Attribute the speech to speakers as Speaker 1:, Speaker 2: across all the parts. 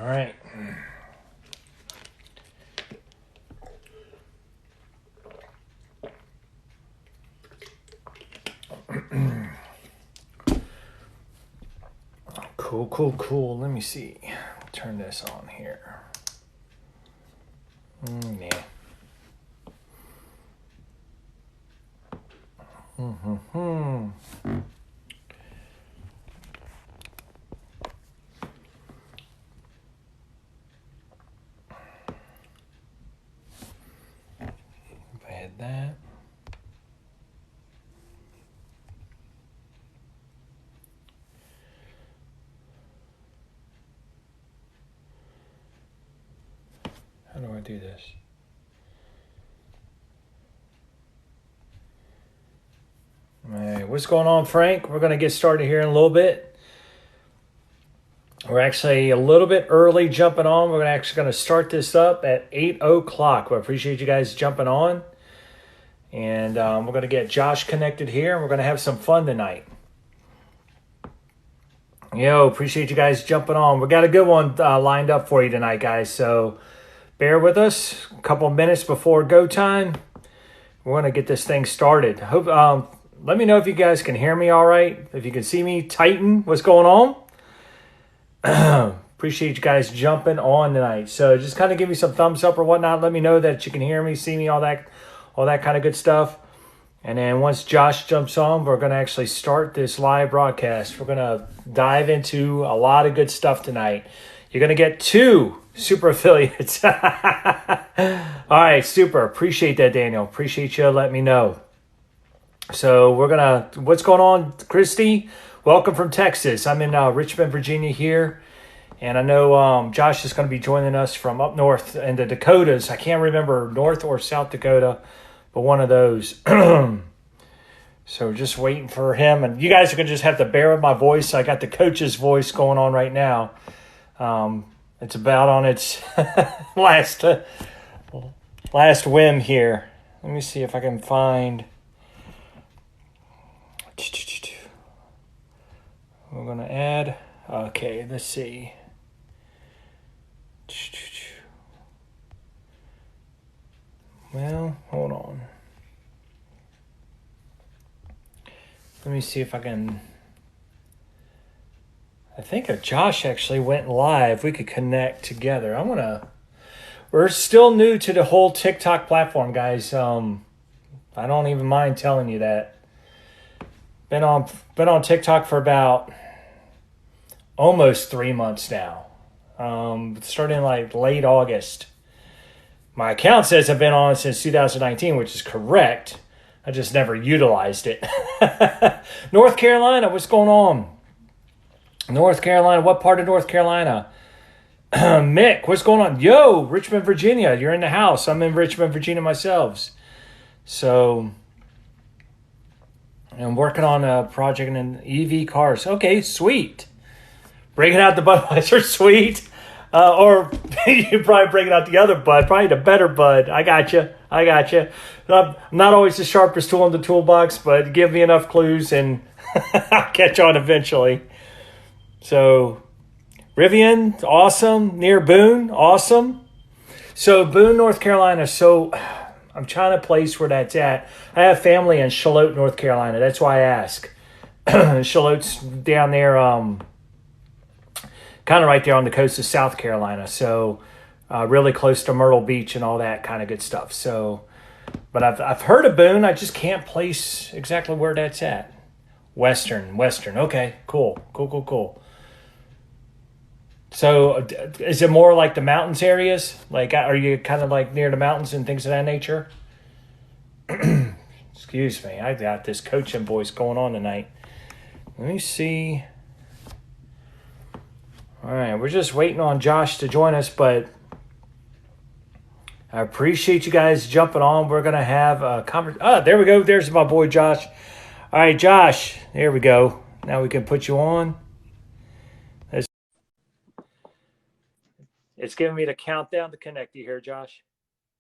Speaker 1: right. Cool. Let me see. Turn this on here. Yeah. If I had that. How do I do this? Hey, what's going on, Frank? We're going to get started here in a little bit. We're actually a little bit early jumping on. We're actually going to start this up at 8 o'clock. We appreciate you guys jumping on. And we're going to get Josh connected here, and we're going to have some fun tonight. Yo, appreciate you guys jumping on. We got a good one lined up for you tonight, guys. So bear with us. A couple minutes before go time. We're going to get this thing started. Hope. Let me know if you guys can hear me all right. If you can see me, Titan, what's going on? Appreciate you guys jumping on tonight. So just kind of give me some thumbs up or whatnot. Let me know that you can hear me, see me, all that kind of good stuff. And then once Josh jumps on, we're going to actually start this live broadcast. We're going to dive into a lot of good stuff tonight. You're going to get 2 super affiliates. All right, super. Appreciate that, Daniel. Appreciate you letting me know. So we're going to, what's going on, Christy? Welcome from Texas. I'm in Richmond, Virginia here. And I know Josh is going to be joining us from up north in the Dakotas. I can't remember North or South Dakota, but one of those. So just waiting for him. And you guys are going to just have to bear with my voice. I got the coach's voice going on right now. It's about on its last whim here. Let me see if I can find... We're going to add, okay, let's see. Well, hold on. Let me see if I can, I think Josh actually went live. We could connect together. We're still new to the whole TikTok platform, guys. I don't even mind telling you that. Been on TikTok for about almost 3 months now. Starting like late August. My account says I've been on since 2019, which is correct. I just never utilized it. North Carolina, what's going on? North Carolina, what part of North Carolina? Mick, what's going on? Yo, Richmond, Virginia, you're in the house. I'm in Richmond, Virginia myself. So... I'm working on a project in EV cars. Okay, sweet. Breaking out the Budweiser, sweet. Or you probably breaking out the other Bud, probably the better Bud. I got you. I'm not always the sharpest tool in the toolbox, but give me enough clues and I'll catch on eventually. So, Rivian, awesome. Near Boone, awesome. So, Boone, North Carolina. So... I'm trying to place where that's at. I have family in Charlotte, North Carolina. That's why I ask. Charlotte's down there, kind of right there on the coast of South Carolina. So really close to Myrtle Beach and all that kind of good stuff. So, but I've heard of Boone. I just can't place exactly where that's at. Western. Okay, cool. So is it more like the mountains areas? Like, are you kind of like near the mountains and things of that nature? Excuse me. I got this coaching voice going on tonight. Let me see. All right. We're just waiting on Josh to join us, but I appreciate you guys jumping on. We're going to have a conversation. Oh, there we go. There's my boy, Josh. All right, Josh. There we go. Now we can put you on. It's giving me the countdown to connect you here, Josh.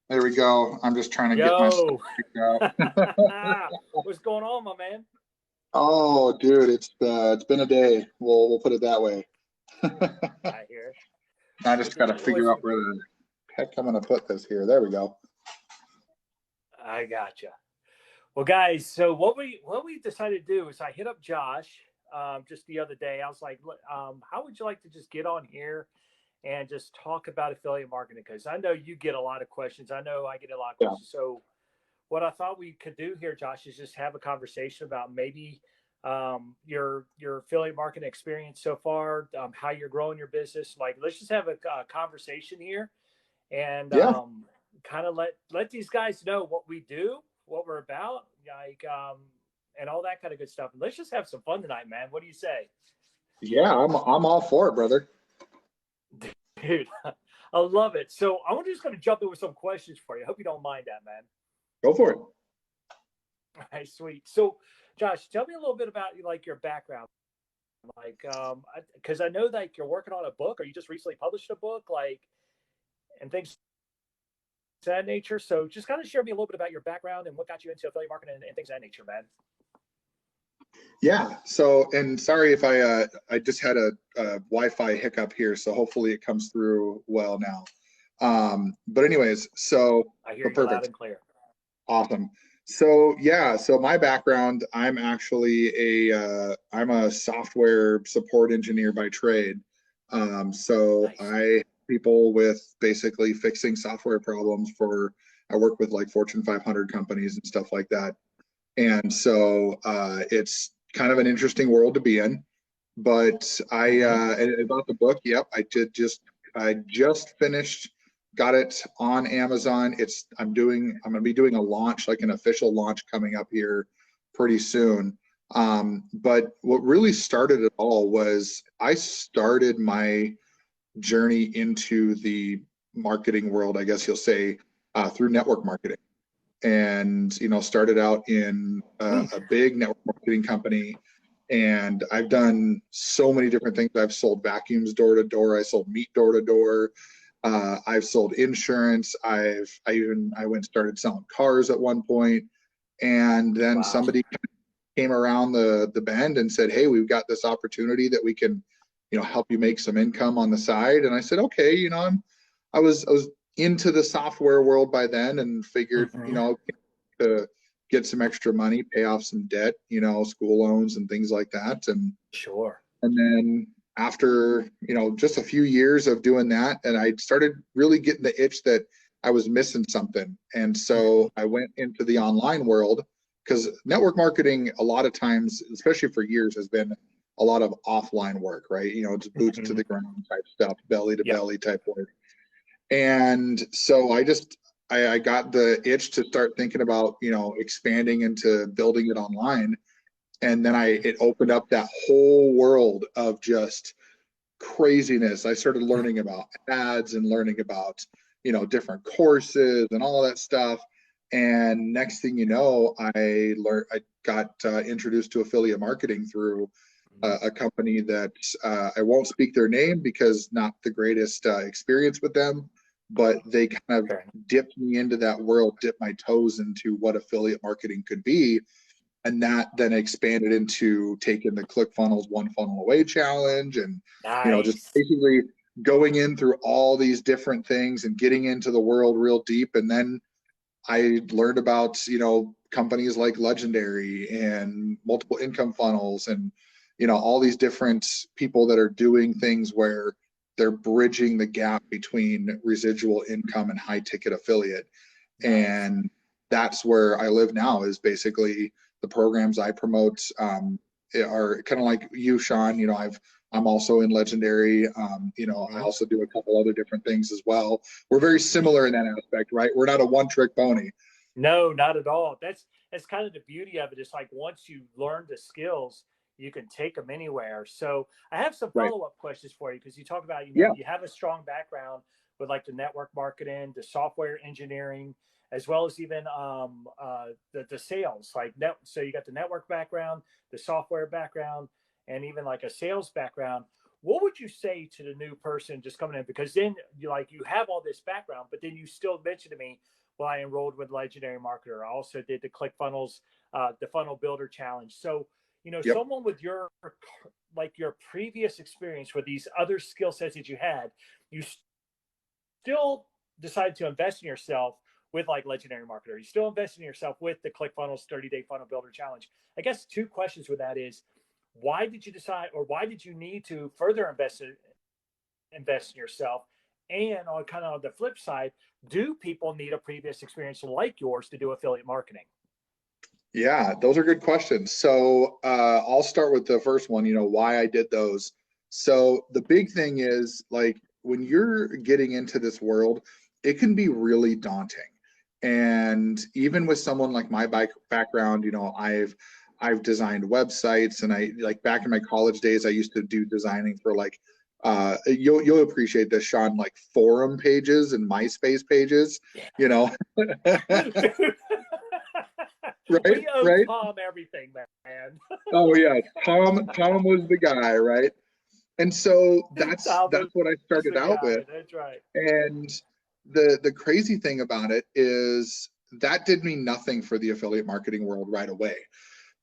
Speaker 2: There we go. I'm just trying to get my stuff figured out.
Speaker 1: What's going on, my man?
Speaker 2: Oh, dude, it's been a day. We'll put it that way.
Speaker 1: I hear it.
Speaker 2: I just got to figure out where the heck I'm going to put this here. There we go.
Speaker 1: I gotcha. Well, guys, so what we decided to do is I hit up Josh just the other day. I was like, how would you like to just get on here and just talk about affiliate marketing? Because I know you get a lot of questions. I know I get a lot of questions. Yeah. So what I thought we could do here, Josh, is just have a conversation about maybe your affiliate marketing experience so far, how you're growing your business. Like, let's just have a conversation here and kind of let these guys know what we do, what we're about, like, and all that kind of good stuff. And let's just have some fun tonight, man. What do you say?
Speaker 2: Yeah, I'm all for it, brother.
Speaker 1: Dude, I love it. So I'm just going to jump in with some questions for you. I hope you don't mind that, man.
Speaker 2: Go for it.
Speaker 1: All right, sweet. So, Josh, tell me a little bit about like your background, like, because I know like you're working on a book, or you just recently published a book, like, and things of that nature. So, just kind of share me a little bit about your background and what got you into affiliate marketing and things of that nature, man.
Speaker 2: Yeah. So, and sorry if I just had a Wi-Fi hiccup here, so hopefully it comes through well now. But anyways, so
Speaker 1: I hear you loud and clear.
Speaker 2: Awesome. So yeah, so my background, I'm actually I'm a software support engineer by trade. So nice. I people with basically fixing software problems I work with like Fortune 500 companies and stuff like that. And so it's kind of an interesting world to be in. But about the book, yep, I just finished. Got it on Amazon. I'm going to be doing a launch, like an official launch coming up here pretty soon. But what really started it all was I started my journey into the marketing world, I guess you'll say, through network marketing. And, started out in a big network marketing company. And I've done so many different things. I've sold vacuums door to door. I sold meat door to door. I've sold insurance. I went and started selling cars at one point, and then somebody came around the bend and said, "Hey, we've got this opportunity that we can, help you make some income on the side." And I said, "Okay, I was into the software world by then, and figured, to get some extra money, pay off some debt, school loans and things like that." And
Speaker 1: sure.
Speaker 2: And then after, just a few years of doing that, and I started really getting the itch that I was missing something. And so I went into the online world, because network marketing, a lot of times, especially for years, has been a lot of offline work, right? Just boots to the ground type stuff, belly to belly type work. And so I got the itch to start thinking about, expanding into building it online. And then it opened up that whole world of just craziness. I started learning about ads and learning about, different courses and all that stuff. And next thing you know, I got introduced to affiliate marketing through a company that I won't speak their name because not the greatest experience with them, but they kind of dipped me into that world, dipped my toes into what affiliate marketing could be. And that then expanded into taking the ClickFunnels One Funnel Away challenge, and just basically going in through all these different things and getting into the world real deep. And then I learned about companies like Legendary and multiple income funnels, and all these different people that are doing things where they're bridging the gap between residual income and high ticket affiliate. And that's where I live now, is basically the programs I promote are kind of like you, Sean. I'm also in Legendary. I also do a couple other different things as well. We're very similar in that aspect, right? We're not a one-trick pony.
Speaker 1: No, not at all. That's kind of the beauty of it. It's like once you learn the skills, you can take them anywhere. So I have some follow-up questions for you, because you talk about you have a strong background with like the network marketing, the software engineering, as well as even the sales. So you got the network background, the software background, and even like a sales background. What would you say to the new person just coming in? Because then you have all this background, but then you still mentioned to me, well, I enrolled with Legendary Marketer. I also did the ClickFunnels, the Funnel Builder Challenge. So, someone with your previous experience with these other skill sets that you had, you still decide to invest in yourself with like Legendary Marketer. You still invest in yourself with the ClickFunnels 30-day funnel builder challenge. I guess two questions with that is, why did you decide, or why did you need to further invest in yourself? And on kind of the flip side, do people need a previous experience like yours to do affiliate marketing?
Speaker 2: Yeah, those are good questions. So I'll start with the first one, why I did those. So the big thing is, like, when you're getting into this world, it can be really daunting. And even with someone like my background, I've designed websites, and I, like, back in my college days, I used to do designing for, like, you'll appreciate this, Sean, like forum pages and MySpace pages,
Speaker 1: Right, we owe
Speaker 2: right.
Speaker 1: Tom everything, man.
Speaker 2: Oh yeah, Tom was the guy, right? And so that's what I started out with.
Speaker 1: That's right.
Speaker 2: And the crazy thing about it is that did me nothing for the affiliate marketing world right away,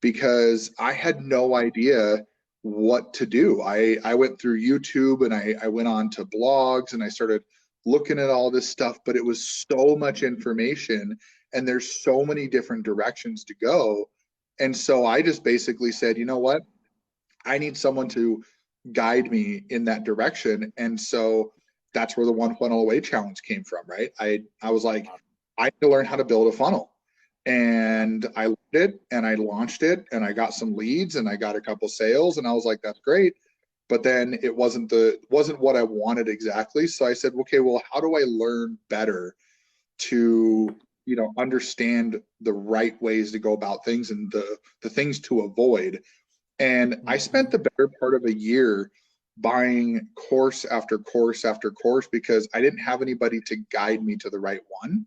Speaker 2: because I had no idea what to do. I went through YouTube, and I went on to blogs, and I started looking at all this stuff, but it was so much information, and there's so many different directions to go. And so I just basically said, you know what? I need someone to guide me in that direction. And so that's where the One Funnel Away challenge came from, right? I was like, I need to learn how to build a funnel. And I learned it, and I launched it, and I got some leads, and I got a couple sales, and I was like, that's great. But then it wasn't what I wanted exactly. So I said, okay, well, how do I learn better to understand the right ways to go about things, and the things to avoid? And I spent the better part of a year buying course after course after course, because I didn't have anybody to guide me to the right one.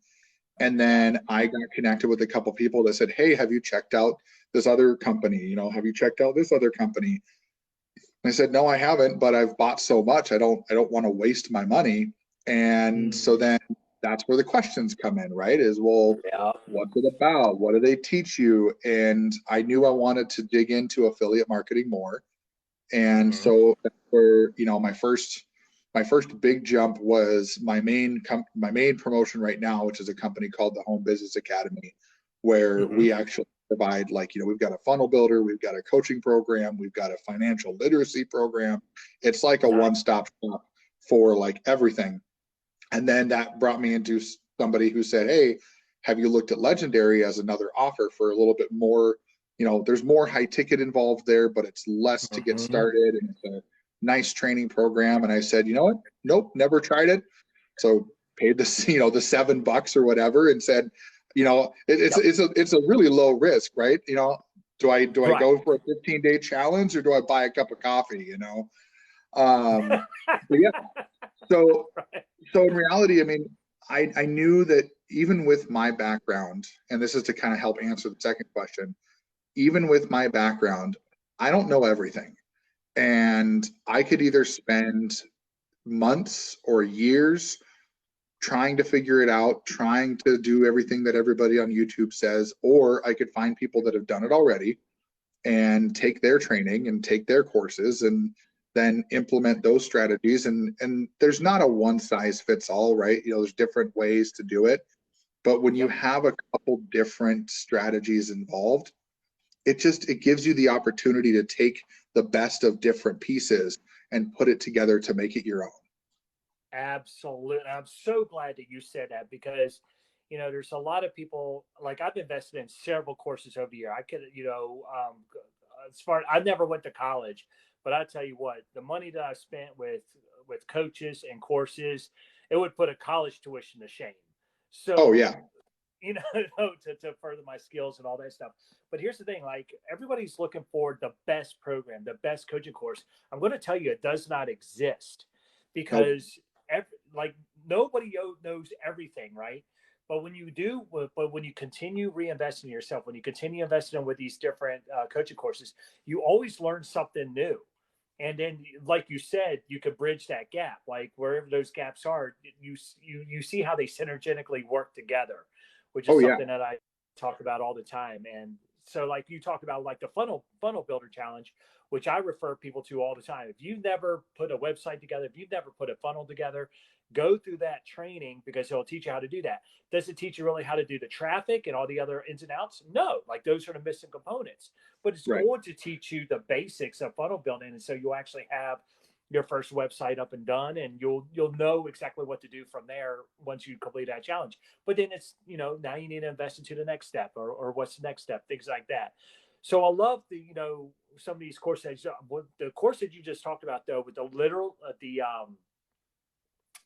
Speaker 2: And then I got connected with a couple people that said, hey, have you checked out this other company? Have you checked out this other company? And I said, no, I haven't, but I've bought so much, I don't want to waste my money. And so then that's where the questions come in, right? Is, well, what's it about? What do they teach you? And I knew I wanted to dig into affiliate marketing more. And so that's where, my first big jump was my main promotion right now, which is a company called the Home Business Academy, where we actually provide, like, we've got a funnel builder, we've got a coaching program, we've got a financial literacy program. It's like a one-stop shop for, like, everything. And then that brought me into somebody who said, hey, have you looked at Legendary as another offer for a little bit more, there's more high ticket involved there, but it's less to get started, and it's a nice training program. And I said, you know what? Nope, never tried it. So paid the $7 or whatever, and said, it's a really low risk, right? Do I go for a 15-day challenge, or do I buy a cup of coffee? But yeah. So in reality, I mean, I knew that even with my background, and this is to kind of help answer the second question, even with my background, I don't know everything. And I could either spend months or years trying to figure it out, trying to do everything that everybody on YouTube says, or I could find people that have done it already and take their training and take their courses and then implement those strategies. And there's not a one size fits all, right? There's different ways to do it. But when you have a couple different strategies involved, it gives you the opportunity to take the best of different pieces and put it together to make it your own.
Speaker 1: Absolutely. I'm so glad that you said that, because there's a lot of people, like, I've invested in several courses over the year. I could, as far, I never went to college, but I tell you what, the money that I spent with coaches and courses, it would put a college tuition to shame. So, to further my skills and all that stuff. But here's the thing, like, everybody's looking for the best program, the best coaching course. I'm going to tell you, it does not exist, because nobody knows everything, right? But when you continue reinvesting in yourself, when you continue investing with these different coaching courses, you always learn something new. And then, like you said, you could bridge that gap. Like, wherever those gaps are, you see how they synergetically work together, which is something that I talk about all the time. And so like you talked about like the funnel builder challenge, which I refer people to all the time. If you've never put a website together, if you've never put a funnel together, go through that training because it'll teach you how to do that. Does it teach you really how to do the traffic and all the other ins and outs? No, like those are the missing components. But it's going to teach you the basics of funnel building, and so you'll actually have your first website up and done, and you'll know exactly what to do from there once you complete that challenge. But then it's, now you need to invest into the next step, or what's the next step, things like that. So I love the, some of these courses. The course that you just talked about though, with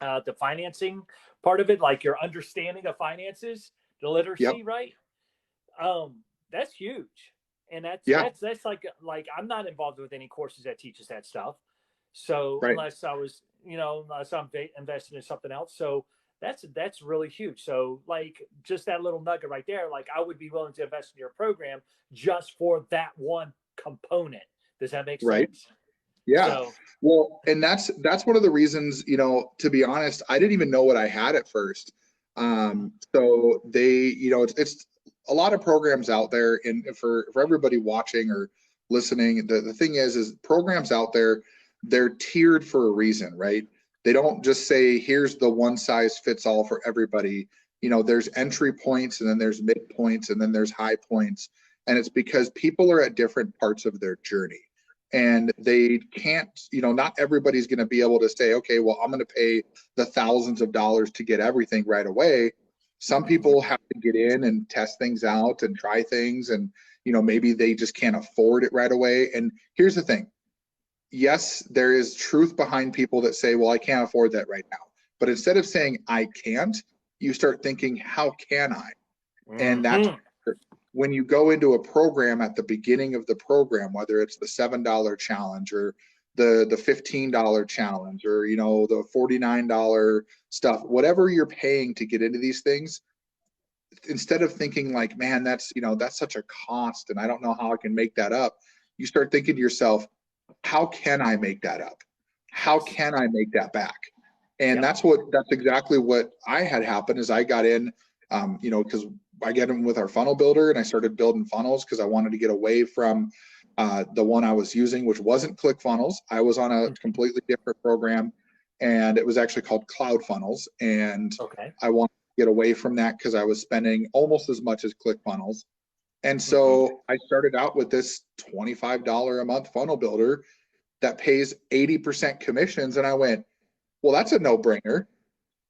Speaker 1: the financing part of it, like your understanding of finances, the literacy, right? That's huge. And that's like I'm not involved with any courses that teaches that stuff. So unless I was, unless I'm invested in something else. So that's really huge. So like just that little nugget right there, like I would be willing to invest in your program just for that one component. Does that make sense?
Speaker 2: Yeah. So, well, and that's one of the reasons, to be honest, I didn't even know what I had at first. So they, it's a lot of programs out there, and for everybody watching or listening, the thing is programs out there, they're tiered for a reason, right? They don't just say, here's the one size fits all for everybody. There's entry points, and then there's mid points, and then there's high points. And it's because people are at different parts of their journey, and they can't, not everybody's going to be able to say, okay, well, I'm going to pay the thousands of dollars to get everything right away. Some people have to get in and test things out and try things, and maybe they just can't afford it right away. And here's the thing. Yes, there is truth behind people that say, well, I can't afford that right now. But instead of saying I can't, you start thinking, how can I? And that's when you go into a program at the beginning of the program, whether it's the $7 challenge or the $15 challenge, or the $49 stuff, whatever you're paying to get into these things, instead of thinking like, man, that's such a cost and I don't know how I can make that up, you start thinking to yourself, how can I make that up? How can I make that back? And that's exactly what I had happen is I got in, because I get in with our funnel builder, and I started building funnels because I wanted to get away from the one I was using, which wasn't ClickFunnels. I was on a completely different program, and it was actually called CloudFunnels. And I wanted to get away from that because I was spending almost as much as ClickFunnels. And so I started out with this $25 a month funnel builder that pays 80% commissions. And I went, well, that's a no-brainer.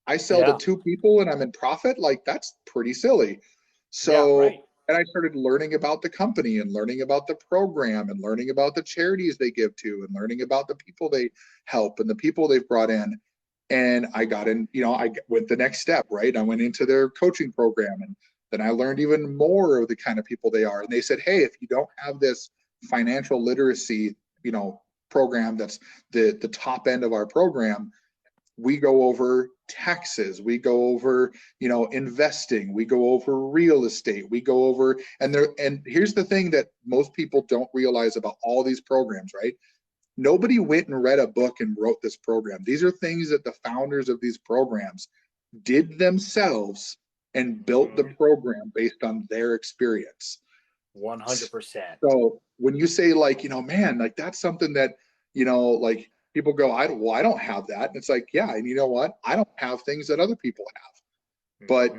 Speaker 2: I sell to 2 people and I'm in profit. Like, that's pretty silly. So, and I started learning about the company and learning about the program and learning about the charities they give to and learning about the people they help and the people they've brought in. And I got in, I went the next step, right? I went into their coaching program, and then I learned even more of the kind of people they are. And they said, hey, if you don't have this financial literacy, program that's the top end of our program, we go over taxes, we go over, investing, we go over real estate, we go over, and here's the thing that most people don't realize about all these programs, right? Nobody went and read a book and wrote this program. These are things that the founders of these programs did themselves and built the program based on their experience.
Speaker 1: 100%.
Speaker 2: So when you say like, man, like that's something that, like people go, I don't have that. And it's like, yeah. And you know what? I don't have things that other people have, but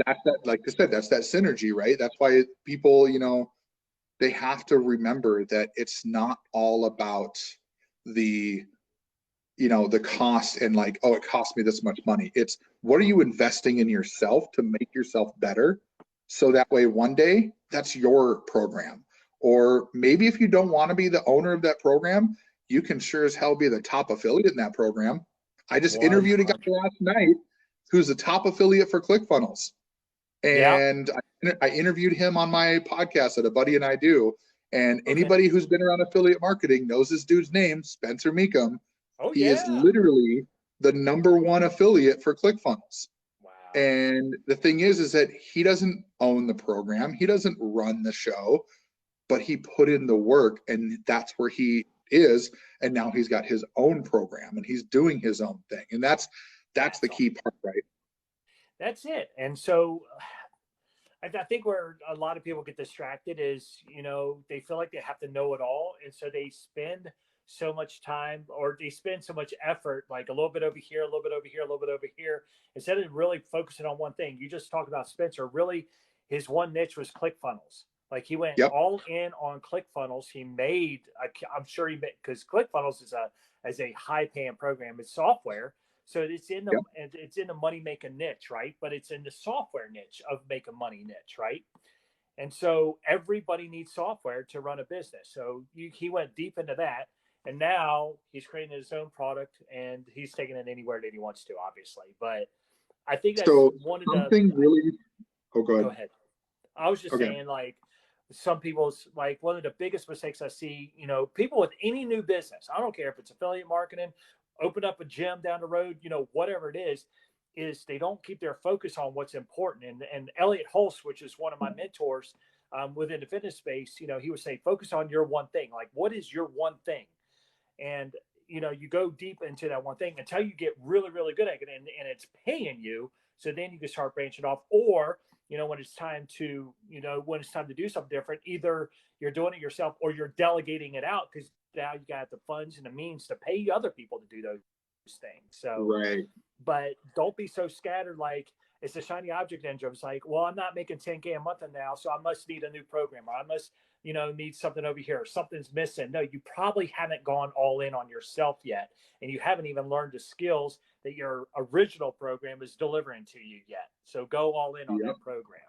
Speaker 2: that's that, like I said, that's that synergy, right? That's why people, they have to remember that it's not all about the cost and like, oh, it cost me this much money. It's what are you investing in yourself to make yourself better? So that way one day that's your program. Or maybe if you don't want to be the owner of that program, you can sure as hell be the top affiliate in that program. I just interviewed a guy last night who's the top affiliate for ClickFunnels. And I interviewed him on my podcast that a buddy and I do. And anybody who's been around affiliate marketing knows this dude's name, Spencer Meekum. He is literally the #1 affiliate for ClickFunnels. Wow. And the thing is that he doesn't own the program. He doesn't run the show, but he put in the work, and that's where he is. And now he's got his own program and he's doing his own thing. And that's the key part, right?
Speaker 1: That's it. And so I think where a lot of people get distracted is, they feel like they have to know it all. And so they spend so much time, or they spend so much effort, like a little bit over here, a little bit over here, a little bit over here, instead of really focusing on one thing. You just talked about Spencer. Really, his one niche was ClickFunnels. Like he went
Speaker 2: Yep.
Speaker 1: all in on ClickFunnels. He made, I'm sure he made, because ClickFunnels is a high paying program. It's software. So it's in the money making niche, right? But it's in the software niche of making money niche, right? And so everybody needs software to run a business. So he went deep into that, and now he's creating his own product, and he's taking it anywhere that he wants to, obviously. But I think that's one of
Speaker 2: something
Speaker 1: the
Speaker 2: really. Oh, go ahead.
Speaker 1: Go ahead. I was just saying, like, some people's, like, one of the biggest mistakes I see, people with any new business, I don't care if it's affiliate marketing, open up a gym down the road, whatever it is they don't keep their focus on what's important. And Elliot Hulse, which is one of my mentors within the fitness space, he would say, focus on your one thing. Like, what is your one thing? And, you go deep into that one thing until you get really, really good at it, and it's paying you. So then you can start branching off. Or, when it's time to do something different, either you're doing it yourself or you're delegating it out, because now you got the funds and the means to pay other people to do those things. So,
Speaker 2: right.
Speaker 1: But don't be so scattered. Like, it's a shiny object syndrome. It's like, well, I'm not making 10K a month now, so I must need a new program, or I must, need something over here, or something's missing. No, you probably haven't gone all in on yourself yet, and you haven't even learned the skills that your original program is delivering to you yet. So go all in on that program.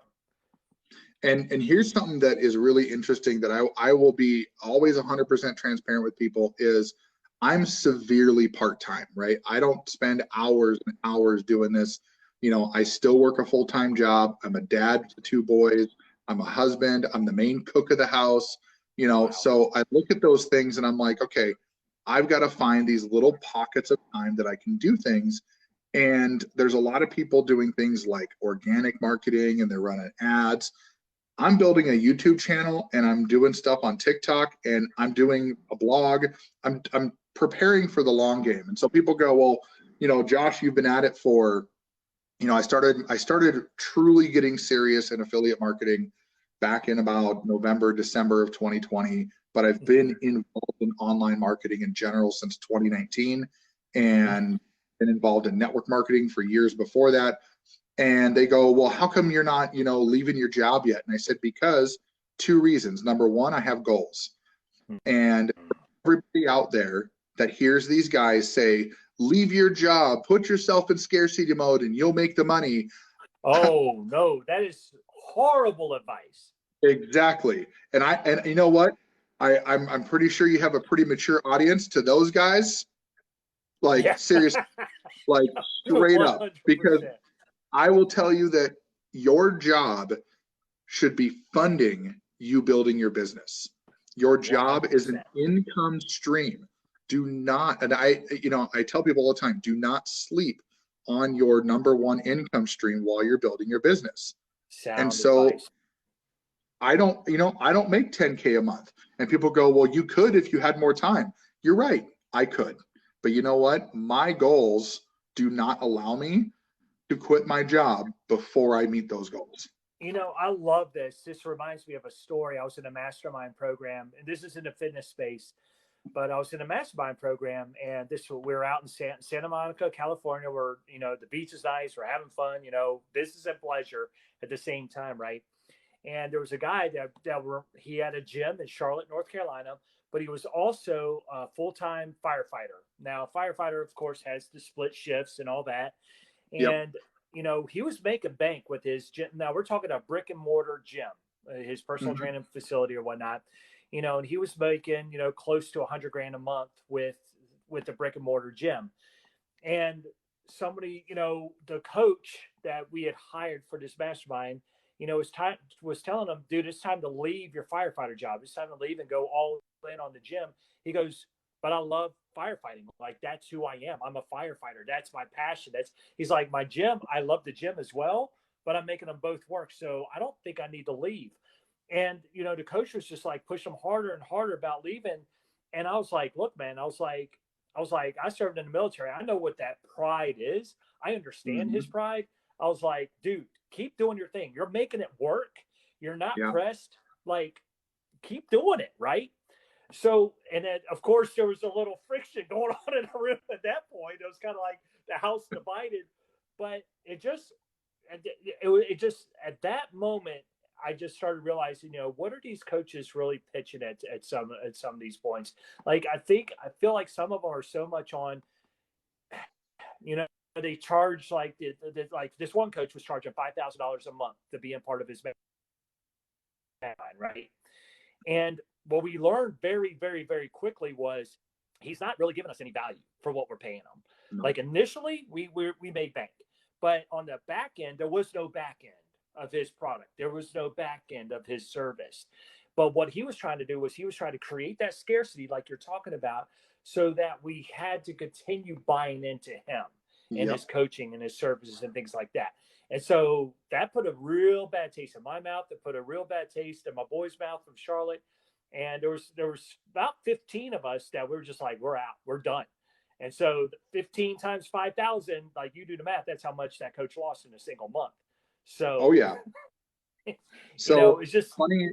Speaker 2: And here's something that is really interesting that I will be always 100% transparent with people is I'm severely part-time, right? I don't spend hours and hours doing this. I still work a full-time job. I'm a dad to 2 boys. I'm a husband. I'm the main cook of the house.
Speaker 1: Wow.
Speaker 2: So I look at those things and I'm like, okay, I've got to find these little pockets of time that I can do things. And there's a lot of people doing things like organic marketing, and they're running ads. I'm building a YouTube channel, and I'm doing stuff on TikTok, and I'm doing a blog. I'm preparing for the long game. And so people go, well, Josh, you've been at it for, I started truly getting serious in affiliate marketing back in about November, December of 2020, but I've been involved in online marketing in general since 2019, and been involved in network marketing for years before that. And they go, well, how come you're not, leaving your job yet? And I said, because 2 reasons. Number one, I have goals. And everybody out there that hears these guys say, leave your job, put yourself in scarcity mode, and you'll make the money.
Speaker 1: Oh, no, that is horrible advice.
Speaker 2: Exactly. And you know what? I'm pretty sure you have a pretty mature audience to those guys. Like, seriously, like straight 100%. Up. Because I will tell you that your job should be funding you building your business. Your job 100%. Is an income stream. Do not, and I tell people all the time, do not sleep on your number one income stream while you're building your business.
Speaker 1: Sound advice.
Speaker 2: I don't make 10K a month. And people go, well, you could if you had more time. You're right, I could. But you know what? My goals do not allow me to quit my job before I meet those goals.
Speaker 1: I love this. This reminds me of a story. I was in a mastermind program, and this is in the fitness space, but I was in a mastermind program, and we were out in Santa Monica, California, where, the beach is nice. We're having fun, business and pleasure at the same time, right? And there was a guy he had a gym in Charlotte, North Carolina, but he was also a full-time firefighter. Now, a firefighter, of course, has to split shifts and all that. And, he was making bank with his gym. Now, we're talking a brick and mortar gym, his personal training facility or whatnot, and he was making, close to $100,000 a month with the brick and mortar gym. And somebody, the coach that we had hired for this mastermind, was telling him, dude, it's time to leave your firefighter job. It's time to leave and go all in on the gym. He goes, but I love firefighting. Like, that's who I am. I'm a firefighter. That's my passion. He's like, my gym, I love the gym as well, but I'm making them both work. So I don't think I need to leave. And, the coach was just like, push him harder and harder about leaving. And I was like, look, man, I served in the military. I know what that pride is. I understand his pride. I was like, dude, keep doing your thing. You're making it work. You're not pressed. Like, keep doing it, right? So, and then of course there was a little friction going on in the room at that point. It was kind of like the house divided, but it just at that moment, I just started realizing, what are these coaches really pitching at some of these points? Like, I feel like some of them are so much on, they charge like like this one coach was charging $5,000 a month to be a part of his mastermind, right? And what we learned very, very, very quickly was he's not really giving us any value for what we're paying him. No. Like, initially we made bank, but on the back end, there was no back end of his product. There was no back end of his service. But what he was trying to do was he was trying to create that scarcity like you're talking about, so that we had to continue buying into him and his coaching and his services and things like that. And so that put a real bad taste in my mouth. It put a real bad taste in my boy's mouth from Charlotte. And there was about 15 of us that we were just like, we're out, we're done. And so 15 times 5,000, like, you do the math, that's how much that coach lost in a single month. So,
Speaker 2: oh yeah. So
Speaker 1: it's just
Speaker 2: funny.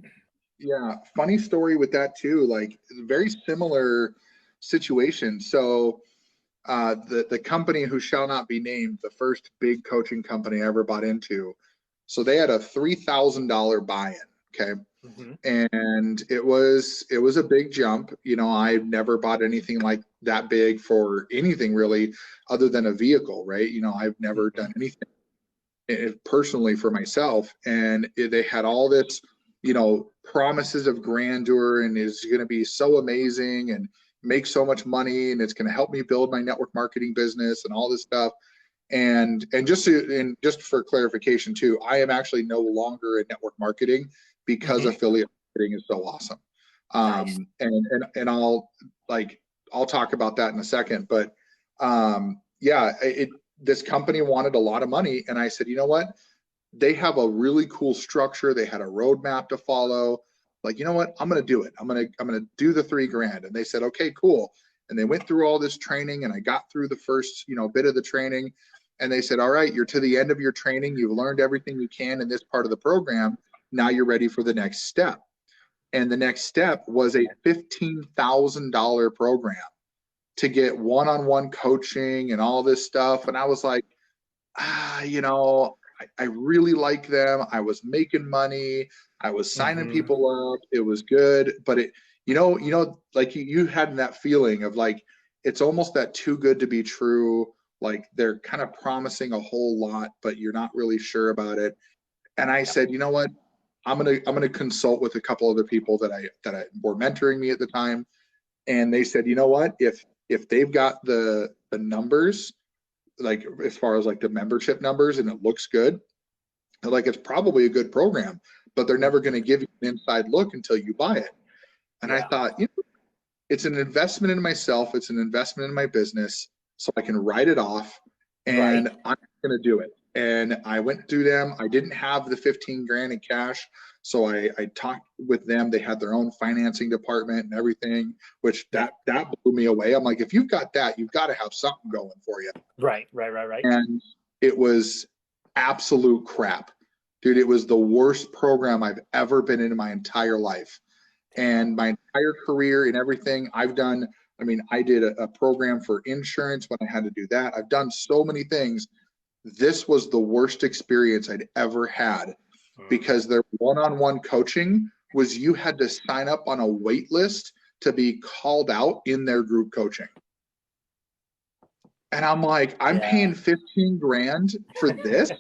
Speaker 2: Yeah. Funny story with that too. Like, very similar situation. So the company who shall not be named, the first big coaching company I ever bought into, so they had a $3,000 buy-in. Okay. Mm-hmm. And it was a big jump. I've never bought anything like that big for anything really, other than a vehicle, right? I've never done anything personally for myself. And they had all this, promises of grandeur, and is going to be so amazing and make so much money, and it's going to help me build my network marketing business and all this stuff. And just for clarification too, I am actually no longer in network marketing because affiliate marketing is so awesome. Nice. And I'll talk about that in a second, but this company wanted a lot of money, and I said, you know what? They have a really cool structure. They had a roadmap to follow. Like, you know what? I'm going to do it. I'm going to do the $3,000. And they said, okay, cool. And they went through all this training, and I got through the first, bit of the training. And they said, all right, you're to the end of your training. You've learned everything you can in this part of the program. Now you're ready for the next step. And the next step was a $15,000 program to get one-on-one coaching and all this stuff. And I was like, I really like them. I was making money. I was signing people up. It was good. But it, like you had that feeling of like, it's almost that too good to be true. Like, they're kind of promising a whole lot, but you're not really sure about it. And I said, you know what? I'm gonna consult with a couple other people that were mentoring me at the time. And they said, you know what? If they've got the numbers, like as far as like the membership numbers, and it looks good, like, it's probably a good program, but they're never going to give you an inside look until you buy it. And I thought, it's an investment in myself. It's an investment in my business, so I can write it off, and I'm going to do it. And I went through them. I didn't have the 15 grand in cash, so I talked with them. They had their own financing department and everything, which that blew me away. I'm like, if you've got that, you've got to have something going for you.
Speaker 1: Right.
Speaker 2: And it was absolute crap, dude. It was the worst program I've ever been in my entire life, and my entire career and everything I've done. I mean, I did a program for insurance when I had to do that. I've done so many things. This was the worst experience I'd ever had, because their one-on-one coaching was, you had to sign up on a wait list to be called out in their group coaching. And I'm like, I'm paying 15 grand for this.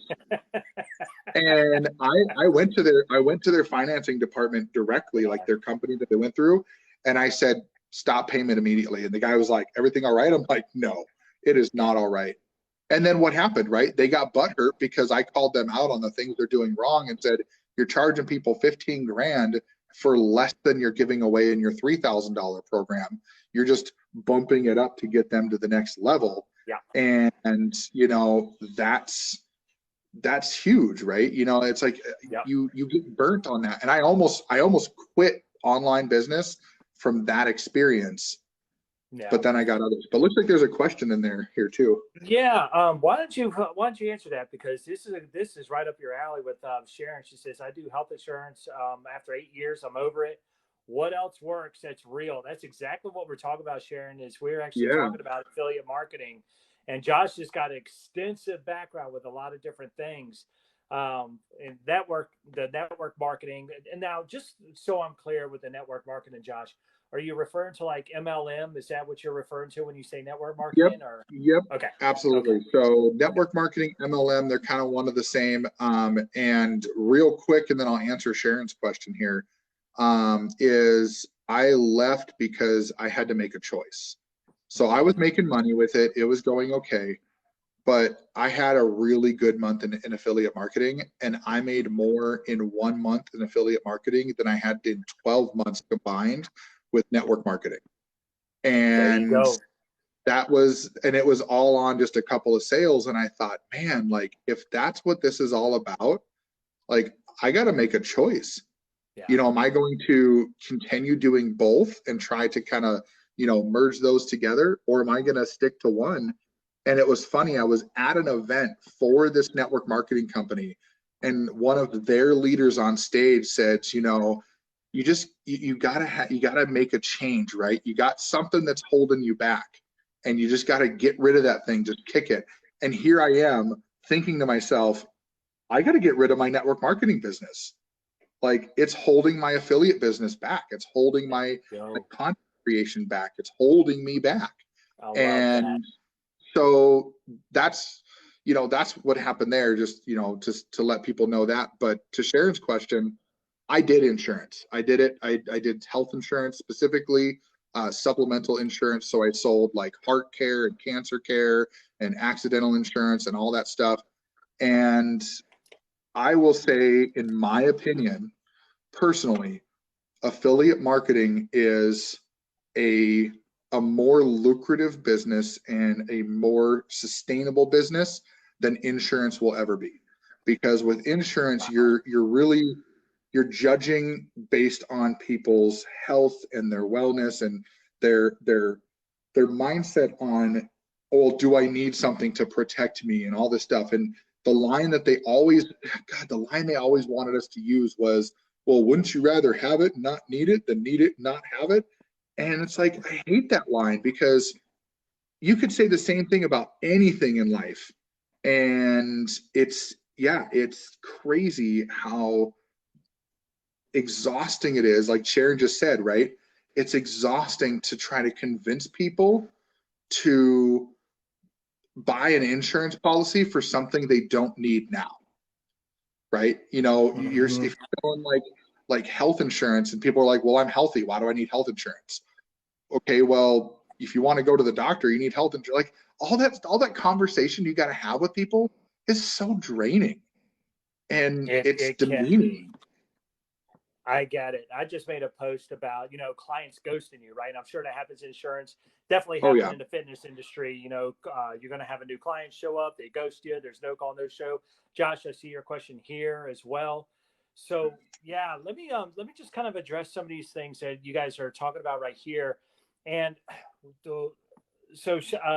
Speaker 2: And I went to their financing department directly, like their company that they went through. And I said, stop payment immediately. And the guy was like, everything all right? I'm like, no, it is not all right. And then what happened, right? They got butthurt because I called them out on the things they're doing wrong and said, you're charging people 15 grand for less than you're giving away in your $3,000 program. You're just bumping it up to get them to the next level. Yeah. And that's huge, right? It's like you get burnt on that. And I almost quit online business from that experience,
Speaker 1: Yeah.
Speaker 2: But then I got others. But looks like there's a question in there here too.
Speaker 1: Yeah. Why don't you answer that, because this is right up your alley with Sharon. She says, I do health insurance. After 8 years, I'm over it. What else works that's real? That's exactly what we're talking about, Sharon. Is we're actually talking about affiliate marketing, and Josh has got an extensive background with a lot of different things. And the network marketing. And now, just so I'm clear with the network marketing, Josh, are you referring to like MLM? Is that what you're referring to when you say network marketing?
Speaker 2: Yep.
Speaker 1: Okay.
Speaker 2: Absolutely.
Speaker 1: Okay.
Speaker 2: So network marketing, MLM, they're kind of one of the same. And real quick, and then I'll answer Sharon's question here, is I left because I had to make a choice. So I was making money with it. It was going okay. But I had a really good month in affiliate marketing, and I made more in 1 month in affiliate marketing than I had in 12 months combined with network marketing. And it was all on just a couple of sales. And I thought, man, like, if that's what this is all about, like, I got to make a choice. Yeah. You know, am I going to continue doing both and try to kind of, you know, merge those together, or am I going to stick to one? And it was funny, I was at an event for this network marketing company, and one of their leaders on stage said, you know, you gotta make a change, right? You got something that's holding you back, and you just gotta get rid of that thing, just kick it. And here I am thinking to myself, I gotta get rid of my network marketing business. Like, it's holding my affiliate business back. It's holding my content creation back. It's holding me back. And so that's, you know, that's what happened there, just, you know, just to let people know that. But to Sharon's question, I did insurance. I did it. I did health insurance, specifically supplemental insurance. So I sold like heart care and cancer care and accidental insurance and all that stuff. And I will say, in my opinion, personally, affiliate marketing is a more lucrative business and a more sustainable business than insurance will ever be. Because with insurance, you're judging based on people's health and their wellness and their mindset on, oh, do I need something to protect me and all this stuff. And the line they always wanted us to use was, well, wouldn't you rather have it and not need it than need it and not have it? And it's like, I hate that line, because you could say the same thing about anything in life. And it's crazy how exhausting it is. Like Sharon just said, right? It's exhausting to try to convince people to buy an insurance policy for something they don't need now. Right? You know, if you're going like health insurance, and people are like, well, I'm healthy, why do I need health insurance? Okay, well, if you want to go to the doctor, you need health insurance. Like, all that conversation you got to have with people is so draining, and it's demeaning.
Speaker 1: I get it. I just made a post about, you know, clients ghosting you, right? And I'm sure that happens in insurance. Definitely happens in the fitness industry. You know, you're going to have a new client show up, they ghost you. There's no call, no show. Josh, I see your question here as well. So yeah, let me just kind of address some of these things that you guys are talking about right here. And so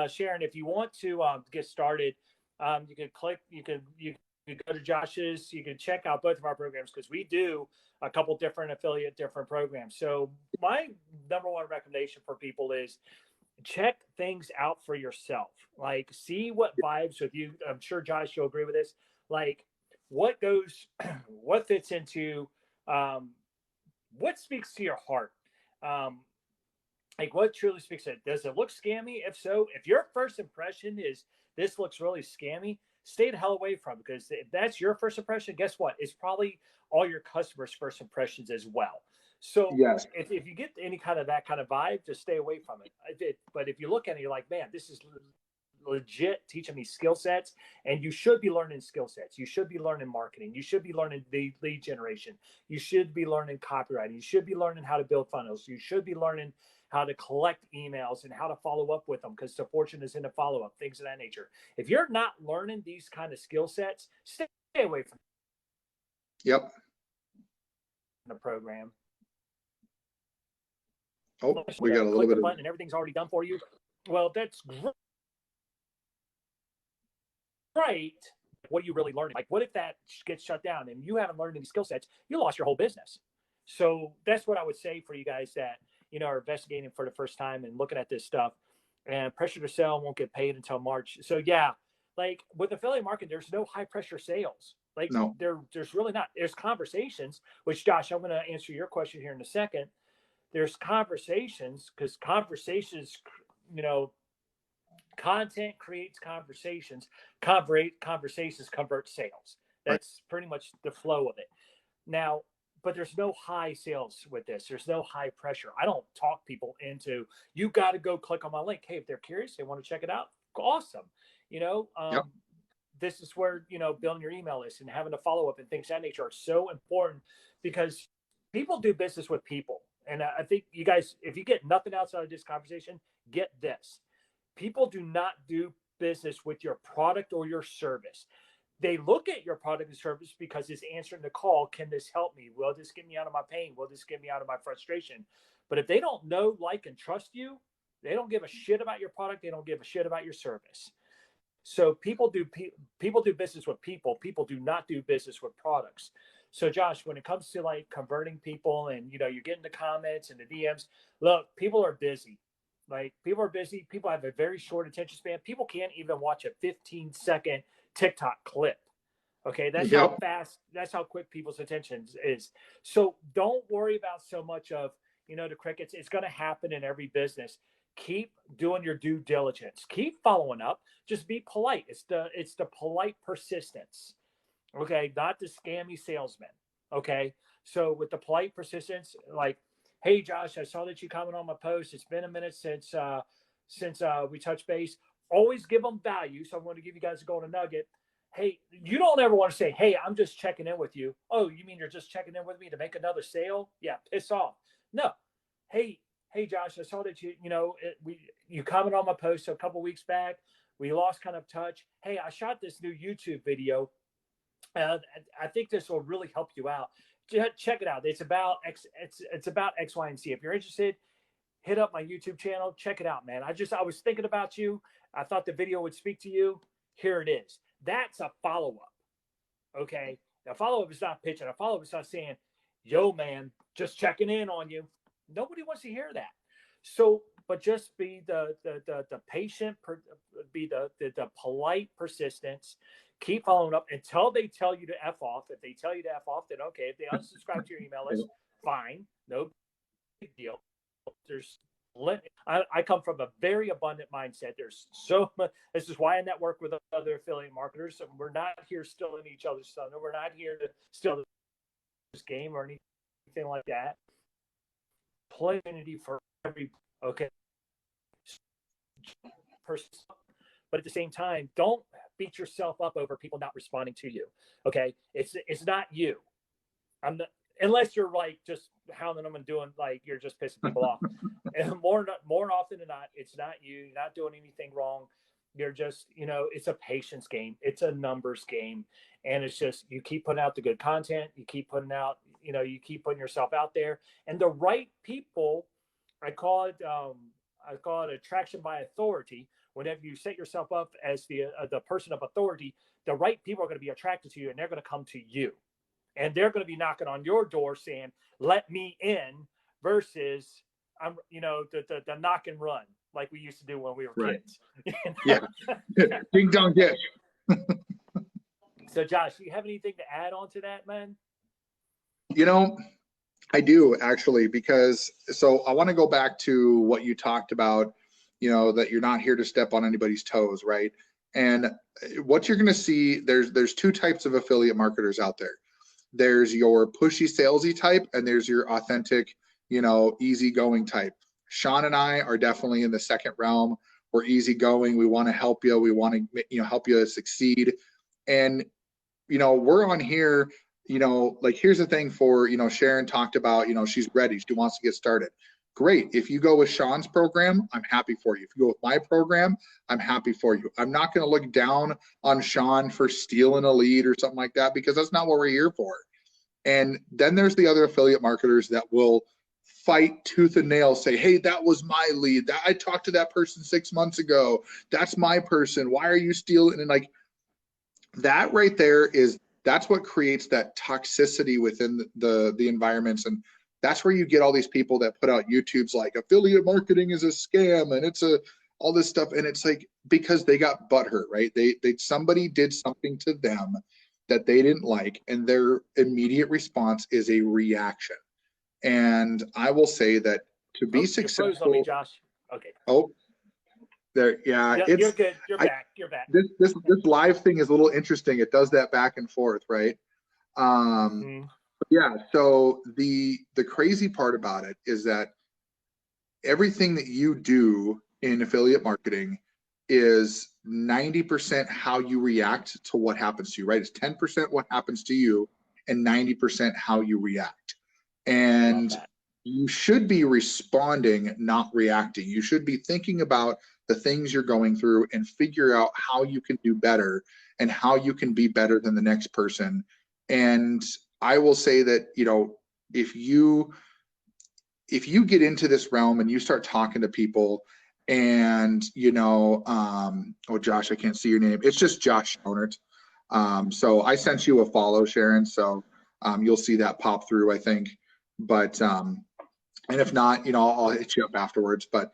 Speaker 1: Sharon, if you want to get started, you can click, you can go to Josh's, you can check out both of our programs, because we do a couple different different programs. So my number one recommendation for people is check things out for yourself. Like, see what vibes with you. I'm sure Josh, you'll agree with this. Like, what fits into, what speaks to your heart? Like, what truly speaks to it? Does it look scammy? If so, if your first impression is this looks really scammy, stay the hell away from it, because if that's your first impression, guess what? It's probably all your customers' first impressions as well. So if you get any kind of that kind of vibe, just stay away from it. But if you look at it, you're like, man, this is legit teaching me skill sets, and you should be learning skill sets. You should be learning marketing. You should be learning the lead generation. You should be learning copywriting. You should be learning how to build funnels. You should be learning how to collect emails and how to follow up with them, because the fortune is in the follow-up, things of that nature. If you're not learning these kind of skill sets, stay away from the program.
Speaker 2: Oh, we got a little
Speaker 1: click
Speaker 2: bit
Speaker 1: the
Speaker 2: of.
Speaker 1: button and everything's already done for you. Well, that's great. What are you really learning? Like, what if that gets shut down and you haven't learned any skill sets? You lost your whole business. So that's what I would say for you guys that, you know, are investigating for the first time and looking at this stuff. And pressure to sell won't get paid until March. So yeah, like with affiliate marketing, there's no high pressure sales. Like
Speaker 2: No.
Speaker 1: there's really not. There's conversations, which Josh, I'm going to answer your question here in a second. There's conversations, because conversations, you know, content creates conversations. Conversations convert sales. That's pretty much the flow of it. Now, but there's no high sales with this. There's no high pressure. I don't talk people into, you got to go click on my link. Hey, if they're curious, they want to check it out, awesome. You know, this is where, you know, building your email list and having a follow-up and things of that nature are so important, because people do business with people. And I think you guys, if you get nothing outside of this conversation, get this. People do not do business with your product or your service. They look at your product and service because it's answering the call. Can this help me? Will this get me out of my pain? Will this get me out of my frustration? But if they don't know, like, and trust you, they don't give a shit about your product. They don't give a shit about your service. So people do business with people. People do not do business with products. So Josh, when it comes to like converting people and, you know, you're getting the comments and the DMs, look, people are busy. Like, people are busy. People have a very short attention span. People can't even watch a 15-second TikTok clip. Okay. That's how fast, that's how quick people's attention is. So don't worry about so much of, you know, the crickets. It's going to happen in every business. Keep doing your due diligence. Keep following up. Just be polite. It's the polite persistence. Okay. Not the scammy salesman. Okay. So with the polite persistence, like, hey, Josh, I saw that you comment on my post. It's been a minute since we touched base. Always give them value. So I'm going to give you guys a golden nugget. Hey, you don't ever want to say, hey, I'm just checking in with you. Oh, you mean you're just checking in with me to make another sale? Yeah, piss off. No. Hey, Josh, I saw that you commented on my post a couple weeks back. We lost kind of touch. Hey, I shot this new YouTube video. I think this will really help you out. Check it out. It's about X, Y, and Z. If you're interested, hit up my YouTube channel. Check it out, man. I was thinking about you. I thought the video would speak to you. Here it is. That's a follow-up. Okay. A follow-up is not pitching. A follow-up is not saying, yo, man, just checking in on you. Nobody wants to hear that. So, but just be the patient, be the polite persistence. Keep following up until they tell you to F off. If they tell you to F off, then okay. If they unsubscribe to your email list, fine. No big deal. I come from a very abundant mindset. There's so much. This is why I network with other affiliate marketers. So we're not here stealing each other's thunder. We're not here to steal this game or anything like that. Plenty for every person. But at the same time, don't beat yourself up over people not responding to you. Okay, it's not you. Unless you're like just hounding them and doing like you're just pissing people off. And more often than not, it's not you. You're not doing anything wrong. You're just, it's a patience game. It's a numbers game. And it's just, you keep putting out the good content. You keep putting out, you keep putting yourself out there. And the right people, I call it attraction by authority. Whenever you set yourself up as the person of authority, the right people are going to be attracted to you, and they're going to come to you. And they're going to be knocking on your door saying, let me in, versus the knock and run like we used to do when we were kids.
Speaker 2: Yeah. Ding dong ditch.
Speaker 1: So Josh, do you have anything to add on to that, man?
Speaker 2: I do actually, because I want to go back to what you talked about, that you're not here to step on anybody's toes, right? And what you're going to see, there's two types of affiliate marketers out there. There's your pushy salesy type, and there's your authentic, easygoing type. Sean and I are definitely in the second realm. We're easygoing. We want to help you. We want to, help you succeed. And, we're on here, like, here's the thing for, Sharon talked about, she's ready. She wants to get started. Great. If you go with Sean's program, I'm happy for you. If you go with my program, I'm happy for you. I'm not going to look down on Sean for stealing a lead or something like that, because that's not what we're here for. And then there's the other affiliate marketers that will fight tooth and nail, say, hey, that was my lead. I talked to that person 6 months ago. That's my person. Why are you stealing? And like that right there that's what creates that toxicity within the environments. And that's where you get all these people that put out YouTubes like affiliate marketing is a scam and it's all this stuff. And it's like, because they got butthurt, right? Somebody did something to them that they didn't like, and their immediate response is a reaction. And I will say that to be successful.
Speaker 1: You're froze on me, Josh. Okay.
Speaker 2: Oh, there. Yeah,
Speaker 1: you're good. You're back. You're back.
Speaker 2: This live thing is a little interesting. It does that back and forth, right? Yeah. So the crazy part about it is that everything that you do in affiliate marketing is 90% how you react to what happens to you, right? It's 10% what happens to you and 90% how you react. And you should be responding, not reacting. You should be thinking about the things you're going through and figure out how you can do better and how you can be better than the next person. And I will say that, you know, if you get into this realm and you start talking to people and, you know, oh, Josh, I can't see your name. It's just Josh Owner. So I sent you a follow, Sharon. So you'll see that pop through, I think. But, and if not, you know, I'll hit you up afterwards. But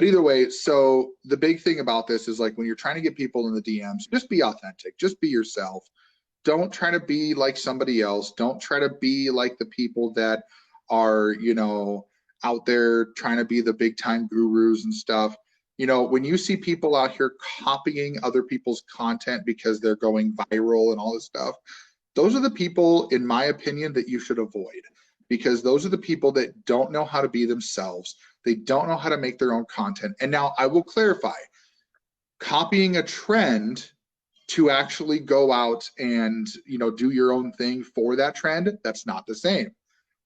Speaker 2: either way, so the big thing about this is like when you're trying to get people in the DMs, just be authentic, just be yourself. Don't try to be like somebody else. Don't try to be like the people that are, you know, out there trying to be the big time gurus and stuff. You know, when you see people out here copying other people's content because they're going viral and all this stuff, those are the people, in my opinion, that you should avoid, because those are the people that don't know how to be themselves. They don't know how to make their own content. And now I will clarify, copying a trend to actually go out and, you know, do your own thing for that trend, that's not the same.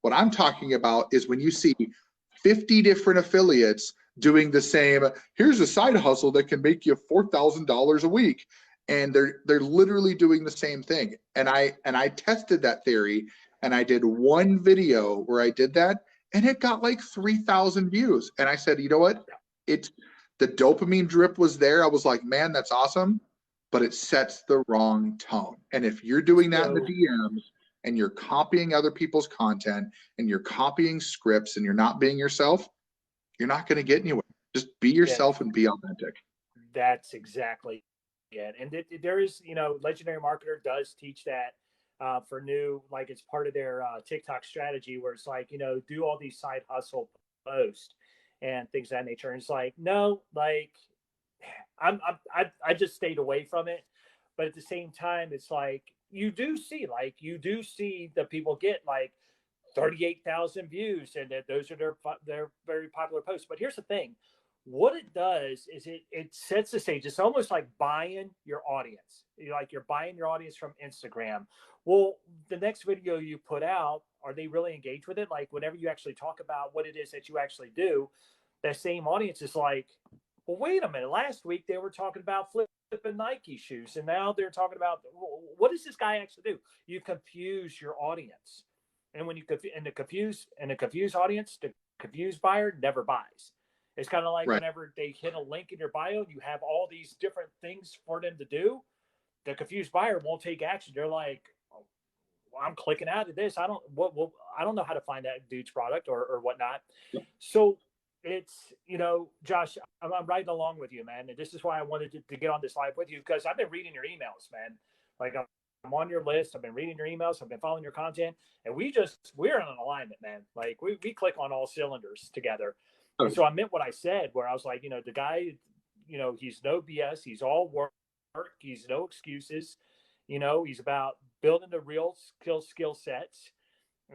Speaker 2: What I'm talking about is when you see 50 different affiliates doing the same, here's a side hustle that can make you $4,000 a week. And they're literally doing the same thing. And I tested that theory, and I did one video where I did that, and it got like 3,000 views. And I said, you know what? The dopamine drip was there. I was like, man, that's awesome, but it sets the wrong tone. And if you're doing that in the DMs and you're copying other people's content and you're copying scripts and you're not being yourself, you're not going to get anywhere. Just be yourself and be authentic.
Speaker 1: That's exactly it. And there is, you know, Legendary Marketer does teach that for new, like it's part of their TikTok strategy, where it's like, you know, do all these side hustle posts and things of that nature. And it's like, no, like I just stayed away from it. But at the same time, it's like you do see the people get like 38,000 views, and that those are their very popular posts. But here's the thing. What it does is it sets the stage. It's almost like buying your audience. You're buying your audience from Instagram. Well, the next video you put out, are they really engaged with it? Like whenever you actually talk about what it is that you actually do, that same audience is like, well, wait a minute. Last week they were talking about flipping Nike shoes, and now they're talking about, well, what does this guy actually do? You confuse your audience, and when you confuse audience, the confused buyer never buys. It's kind of like whenever they hit a link in your bio, you have all these different things for them to do. The confused buyer won't take action. They're like, oh, well, I'm clicking out of this. I don't know how to find that dude's product or whatnot. Yeah. So it's, you know, Josh, I'm riding along with you, man. And this is why I wanted to get on this live with you, because I've been reading your emails, man. Like I'm on your list. I've been reading your emails. I've been following your content, and we're in an alignment, man. Like we click on all cylinders together. And so I meant what I said, where I was like, you know, the guy, you know, he's no BS. He's all work. He's no excuses. You know, he's about building the real skill sets,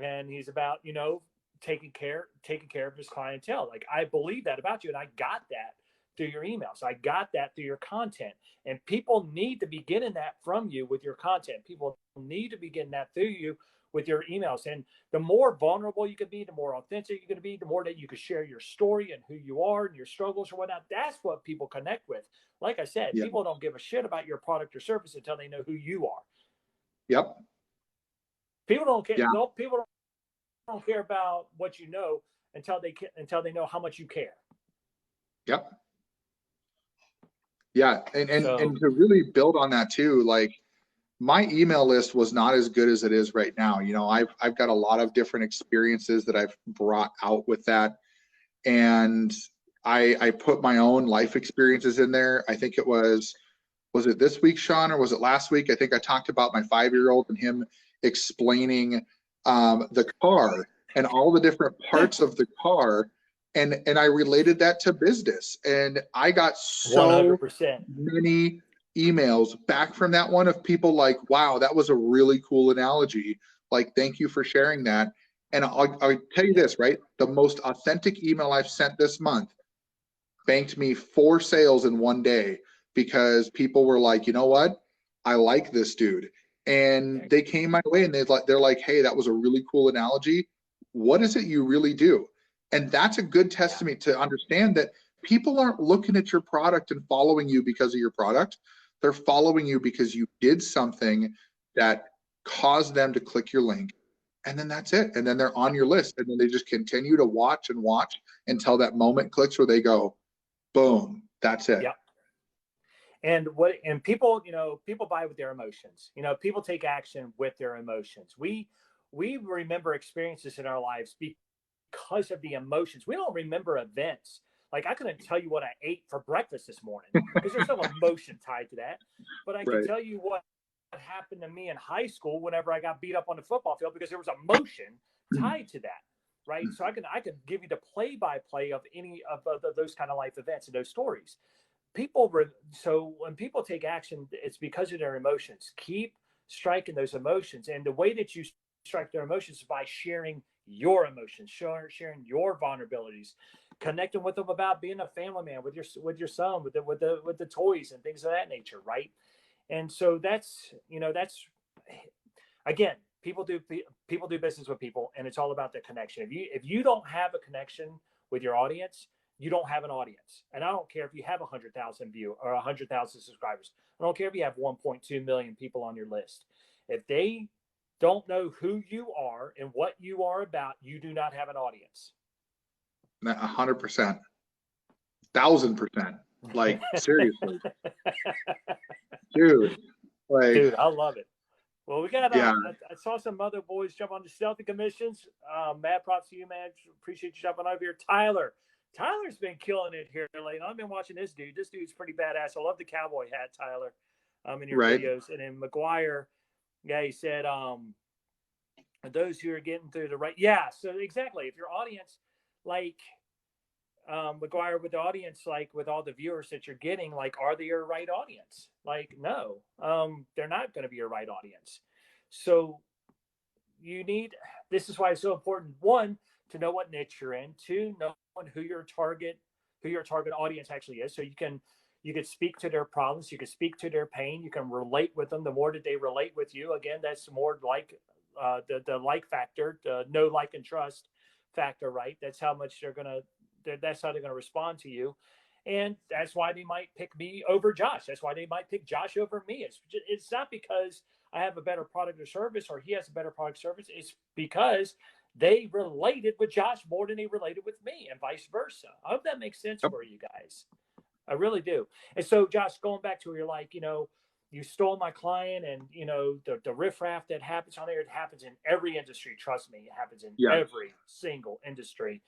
Speaker 1: and he's about, you know, taking care of his clientele. Like I believe that about you, and I got that through your emails. I got that through your content, and people need to be getting that from you with your content. People need to be getting that through you with your emails. And the more vulnerable you can be, the more authentic you're going to be, the more that you can share your story and who you are and your struggles or whatnot. That's what people connect with. Like I said, people don't give a shit about your product or service until they know who you are.
Speaker 2: Yep.
Speaker 1: People don't care. People don't care about what you know until they know how much you care.
Speaker 2: Yep. Yeah. And
Speaker 1: So,
Speaker 2: to really build on that too, like my email list was not as good as it is right now. You know, I've got a lot of different experiences that I've brought out with that. And I put my own life experiences in there. I think it was it this week, Sean, or was it last week? I think I talked about my 5-year-old and him explaining the car and all the different parts of the car. And I related that to business. And I got so
Speaker 1: 100%.
Speaker 2: many emails back from that one of people like, wow, that was a really cool analogy. Like, thank you for sharing that. And I'll tell you this, right? The most authentic email I've sent this month banked me 4 sales in one day because people were like, you know what? I like this dude. And they came my way and they're like, hey, that was a really cool analogy. What is it you really do? And that's a good testament to understand that people aren't looking at your product and following you because of your product. They're following you because you did something that caused them to click your link. And then that's it. And then they're on your list. And then they just continue to watch and watch until that moment clicks where they go, boom, that's it.
Speaker 1: Yep. And people, you know, people buy with their emotions. You know, people take action with their emotions. We remember experiences in our lives because of the emotions. We don't remember events. Like, I couldn't tell you what I ate for breakfast this morning because there's no emotion tied to that. But I can tell you what happened to me in high school whenever I got beat up on the football field because there was emotion tied to that, right? So I can give you the play-by-play of any of those kind of life events and those stories. So when people take action, it's because of their emotions. Keep striking those emotions, and the way that you strike their emotions is by sharing your emotions, sharing your vulnerabilities, connecting with them about being a family man with your son, with the toys and things of that nature, right? And so that's again, people do business with people, and it's all about the connection. If you don't have a connection with your audience, you don't have an audience. And I don't care if you have 100,000 views or 100,000 subscribers. I don't care if you have 1.2 million people on your list. If they don't know who you are and what you are about, you do not have an audience.
Speaker 2: 100%, 1,000%. Like, seriously. Dude,
Speaker 1: I love it. Well, we got I saw some other boys jump on the stealthy commissions. Mad props to you, man. Appreciate you jumping over here. Tyler's been killing it here lately. I've been watching this dude. This dude's pretty badass. I love the cowboy hat, Tyler, in your videos. And then McGuire, he said, those who are getting through the right. Yeah, so exactly. If your audience, like McGuire, with the audience, like with all the viewers that you're getting, like, are they your right audience? Like, no, they're not going to be your right audience. So this is why it's so important. 1, to know what niche you're in. 2, know who your target audience actually is. So you can speak to their problems. You can speak to their pain. You can relate with them. The more that they relate with you, again, that's more like the like factor, the know, like, and trust factor, right? That's how much that's how they're going to respond to you. And that's why they might pick me over Josh. That's why they might pick Josh over me. It's not because I have a better product or service or he has a better product or service. It's because they related with Josh more than they related with me, and vice versa. I hope that makes sense for you guys. I really do. And so, Josh, going back to where you're like, you stole my client, and the riffraff that happens on there, it happens in every industry. Trust me, it happens in every single industry.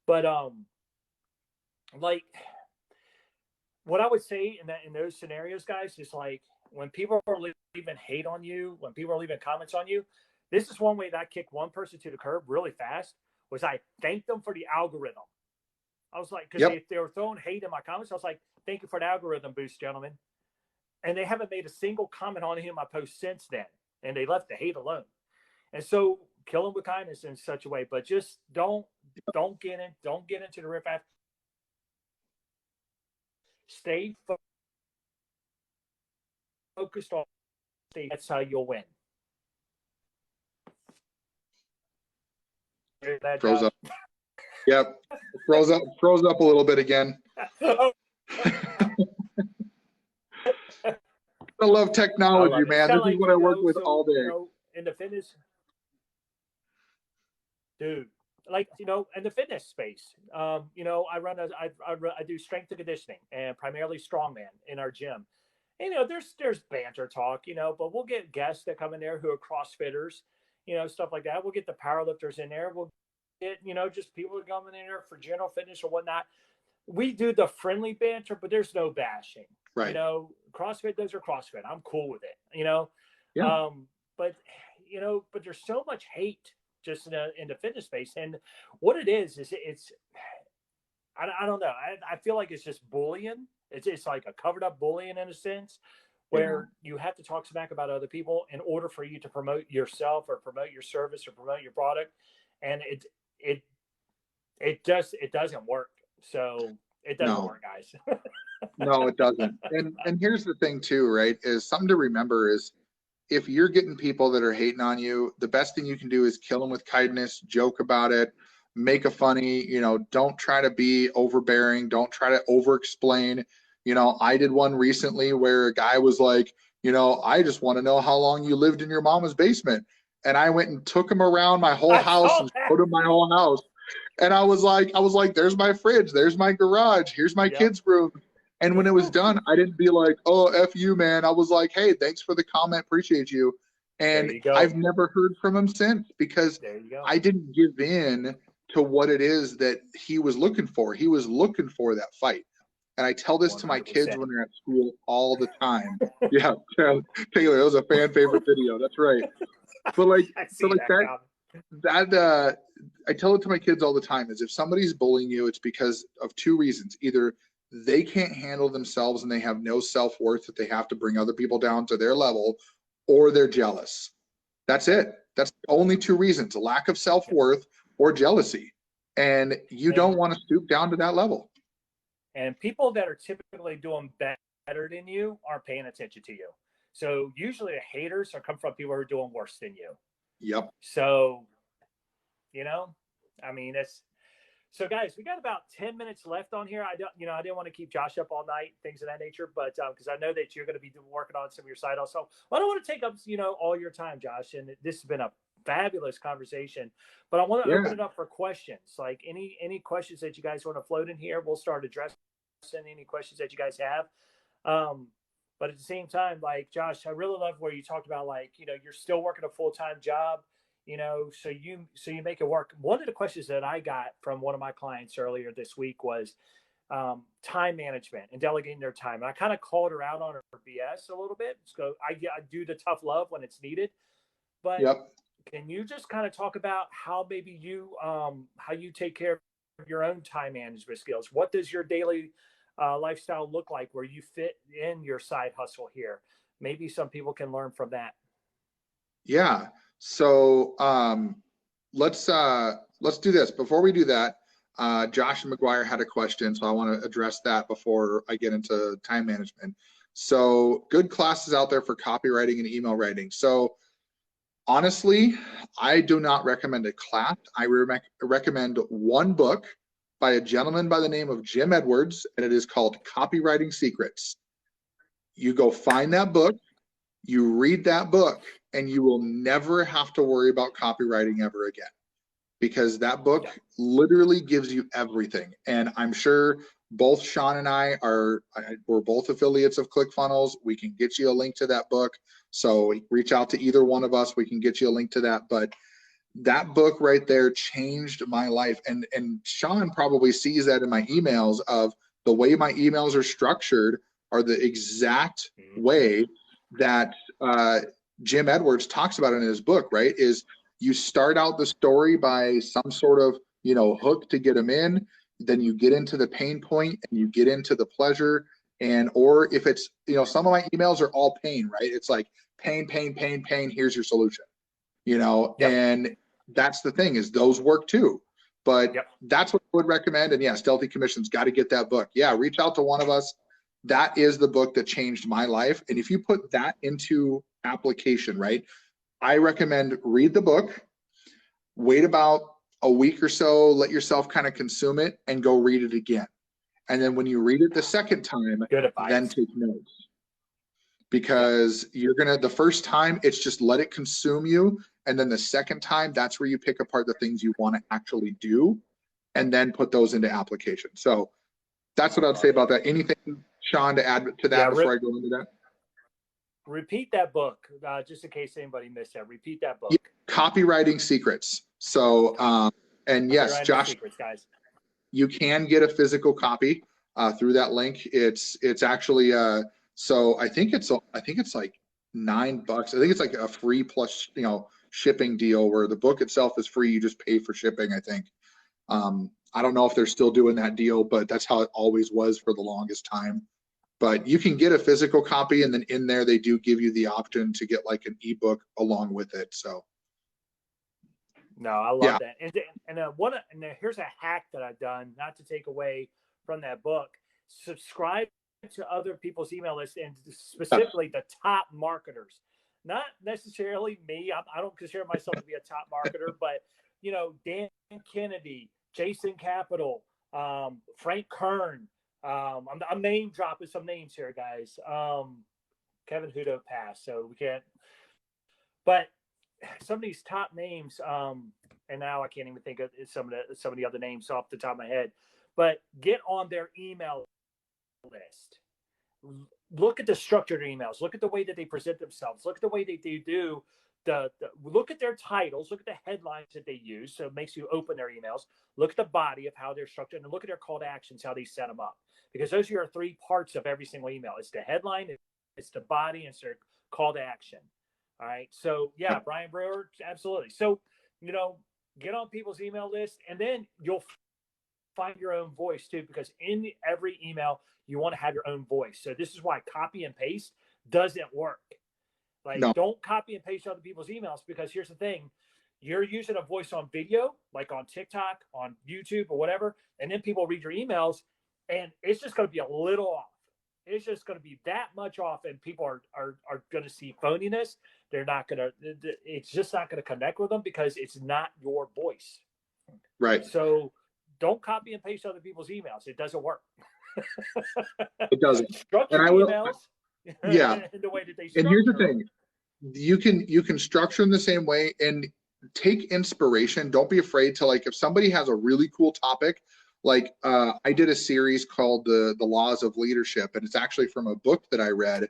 Speaker 1: But like, what I would say in those scenarios, guys, is like, when people are leaving hate on you, when people are leaving comments on you, this is one way that I kicked one person to the curb really fast, was I thanked them for the algorithm. I was like, because they were throwing hate in my comments, I was like, thank you for the algorithm boost, gentlemen. And they haven't made a single comment on any of my posts since then. And they left the hate alone. And so, kill them with kindness in such a way, but just don't get into the riff. Stay focused on. That's how you'll win.
Speaker 2: Froze up. Yep. Froze up a little bit again. I love technology, man. This is what I work with all day.
Speaker 1: In the fitness, dude, like, you know, in the fitness space, you know, I do strength and conditioning and primarily strongman in our gym. And, you know, there's banter talk, you know, but we'll get guests that come in there who are CrossFitters, you know, stuff like that. We'll get the powerlifters in there. We'll get, you know, just people coming in there for general fitness or whatnot. We do the friendly banter, but there's no bashing.
Speaker 2: Right.
Speaker 1: You know, CrossFit, those are CrossFit. I'm cool with it, you know.
Speaker 2: Yeah.
Speaker 1: But you know, but there's so much hate just in the fitness space, and what it is it's I don't know. I feel like it's just bullying. It's like a covered up bullying in a sense, where you have to talk smack about other people in order for you to promote yourself or promote your service or promote your product, and it doesn't work. So it doesn't work, guys.
Speaker 2: No, it doesn't. And here's the thing too, right? Is something to remember is if you're getting people that are hating on you, the best thing you can do is kill them with kindness, joke about it, make a funny, you know, don't try to be overbearing. Don't try to over explain. You know, I did one recently where a guy was like, you know, I just want to know how long you lived in your mama's basement. And I went and took him around my whole house and showed him my whole house. And I was like, there's my fridge, there's my garage, here's my kids' room. And when it was done, I didn't be like, oh, F you, man. I was like, hey, thanks for the comment, appreciate you. And I've never heard from him since because I didn't give in to what it is that he was looking for. He was looking for that fight. And I tell this 100%. To my kids when they're at school all the time. Yeah, Taylor, that was a fan favorite video. That's right. But like, that I tell it to my kids all the time is if somebody's bullying you, it's because of two reasons. Either they can't handle themselves and they have no self-worth that they have to bring other people down to their level, or they're jealous. That's it. That's the only two reasons: a lack of self-worth or jealousy. And you don't want to stoop down to that level.
Speaker 1: And people that are typically doing better than you aren't paying attention to you. So usually the haters are come from people who are doing worse than you.
Speaker 2: Yep.
Speaker 1: So, you know, I mean, so guys, we got about 10 minutes left on here. I didn't want to keep Josh up all night, things of that nature, but because I know that you're going to be working on some of your side also. I don't want to take up, you know, all your time, Josh. And this has been a fabulous conversation, but I want to open it up for questions. Like any questions that you guys want to float in here, we'll start addressing any questions that you guys have. But at the same time, like Josh, I really love where you talked about, like, you know, you're still working a full-time job, you know, so you make it work. One of the questions that I got from one of my clients earlier this week was time management and delegating their time. And I kind of called her out on her BS a little bit. So I do the tough love when it's needed, but can you just kind of talk about how maybe how you take care of your own time management skills? What does your daily lifestyle look like where you fit in your side hustle here? Maybe some people can learn from that.
Speaker 2: Yeah. So let's do this. Before we do that, Josh and McGuire had a question, so I want to address that before I get into time management. So good classes out there for copywriting and email writing. So honestly, I do not recommend a class. I recommend one book by a gentleman by the name of Jim Edwards, and it is called Copywriting Secrets. You go find that book, you read that book, and you will never have to worry about copywriting ever again, because that book literally gives you everything. And I'm sure both Sean and we're both affiliates of ClickFunnels. We can get you a link to that book. So reach out to either one of us. We can get you a link to that. But that book right there changed my life. And Sean probably sees that in my emails of the way my emails are structured are the exact way that Jim Edwards talks about it in his book, right? Is you start out the story by some sort of, you know, hook to get them in, then you get into the pain point and you get into the pleasure. And, or if it's, you know, some of my emails are all pain, right? It's like pain, pain, pain, pain, here's your solution, you know? And that's the thing, is those work too. But that's what I would recommend. And yeah, Stealthy Commission's got to get that book. Yeah, reach out to one of us. That is the book that changed my life. And if you put that into application, right, I recommend read the book, wait about a week or so, let yourself kind of consume it, and go read it again. And then when you read it the second time, then take notes. Because you're gonna, the first time, it's just let it consume you. And then the second time, that's where you pick apart the things you want to actually do and then put those into application. So that's what I'd say about that. Anything, Sean, to add to that before I go into that?
Speaker 1: Repeat that book, just in case anybody missed that. Repeat that book.
Speaker 2: Yeah, Copywriting Secrets. So, and yes, Josh,
Speaker 1: Secrets, guys.
Speaker 2: You can get a physical copy through that link. It's actually so I think it's like $9. I think it's like a free plus shipping deal where the book itself is free. You just pay for shipping, I think. I don't know if they're still doing that deal, but that's how it always was for the longest time. But you can get a physical copy, and then in there they do give you the option to get like an ebook along with it. So
Speaker 1: no, I love that. And here's a hack that I've done, not to take away from that book. Subscribe to other people's email lists, and specifically the top marketers. Not necessarily me. I don't consider myself to be a top marketer, but Dan Kennedy, Jason Capital, Frank Kern. I'm name dropping some names here, guys. Kevin Hudo passed, so we can't. But some of these top names, and now I can't even think of some of the other names off the top of my head. But get on their email list. Look at the structured emails. Look at the way that they present themselves. Look at the way that they do. Look at their titles. Look at the headlines that they use. So it makes you open their emails. Look at the body of how they're structured, and look at their call to actions, how they set them up. Because those are your three parts of every single email. It's the headline, it's the body, and it's their call to action. All right. So yeah, Brian Brewer, absolutely. So get on people's email list, and then you'll find your own voice too. Because in every email, you want to have your own voice. So this is why copy and paste doesn't work. Don't copy and paste other people's emails, because here's the thing. You're using a voice on video, like on TikTok, on YouTube, or whatever, and then people read your emails, and it's just going to be a little off. It's just going to be that much off, and people are going to see phoniness. They're not going to. It's just not going to connect with them because it's not your voice.
Speaker 2: Right.
Speaker 1: So don't copy and paste other people's emails. It doesn't work.
Speaker 2: It doesn't.
Speaker 1: Structure emails.
Speaker 2: Yeah.
Speaker 1: The way that they
Speaker 2: and here's the thing. You can structure them the same way and take inspiration. Don't be afraid to, like, if somebody has a really cool topic, like I did a series called the Laws of Leadership, and it's actually from a book that I read,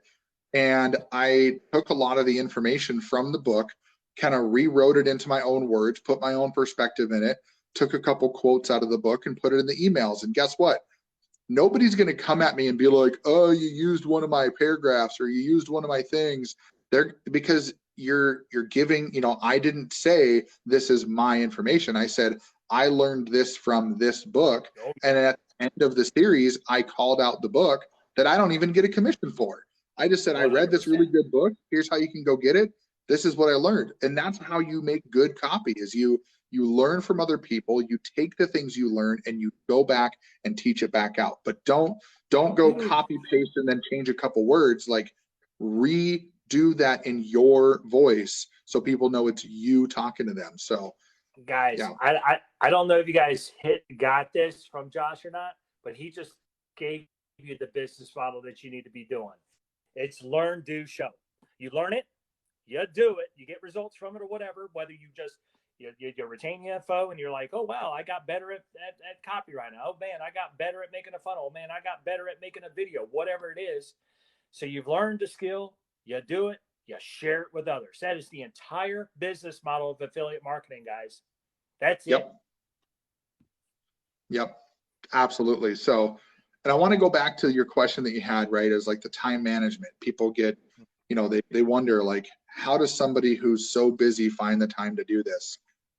Speaker 2: and I took a lot of the information from the book, kind of rewrote it into my own words, put my own perspective in it, took a couple quotes out of the book and put it in the emails. And guess what? Nobody's going to come at me and be like, oh, you used one of my paragraphs or you used one of my things. Because you're giving, I didn't say this is my information. I said, I learned this from this book. And at the end of the series, I called out the book that I don't even get a commission for. I just said, I read this really good book. Here's how you can go get it. This is what I learned. And that's how you make good copy, is you learn from other people, you take the things you learn and you go back and teach it back out. But don't go copy paste and then change a couple words. Like, redo that in your voice so people know it's you talking to them. So
Speaker 1: guys, yeah. I don't know if you guys got this from Josh or not, but he just gave you the business model that you need to be doing. It's learn, do, show. You learn it, you do it, you get results from it or whatever, whether you just you retain the info and you're like, oh wow, I got better at copywriting. Oh man, I got better at making a funnel. Oh man, I got better at making a video, whatever it is. So you've learned the skill, you do it, you share it with others. That is the entire business model of affiliate marketing, guys. That's it.
Speaker 2: Yep, absolutely. So, and I want to go back to your question that you had, right, is like the time management. People get, they wonder, like, how does somebody who's so busy find the time to do this?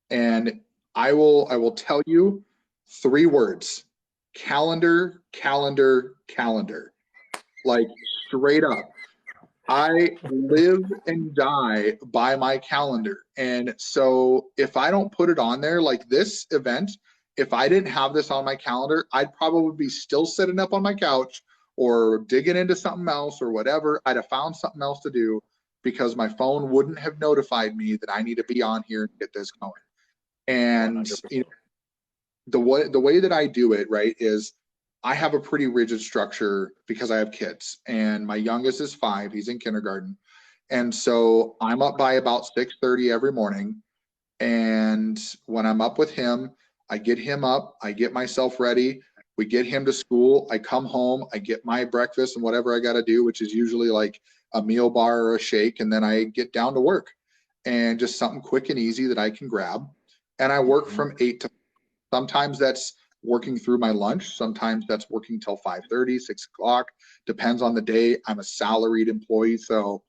Speaker 2: And I will tell you 3 words: calendar, calendar, calendar. Like, straight up. I live and die by my calendar. And so if I don't put it on there, like this event, if I didn't have this on my calendar, I'd probably be still sitting up on my couch or digging into something else or whatever. I'd have found something else to do because my phone wouldn't have notified me that I need to be on here and get this going. And the way that I do it, right, is I have a pretty rigid structure because I have kids, and my youngest is 5. He's in kindergarten. And so I'm up by about 6:30 every morning. And when I'm up with him, I get him up, I get myself ready, we get him to school, I come home, I get my breakfast and whatever I got to do, which is usually like a meal bar or a shake, and then I get down to work and just something quick and easy that I can grab. And I work from 8 to, sometimes that's working through my lunch, sometimes that's working till 5:30, 6 o'clock, depends on the day. I'm a salaried employee, so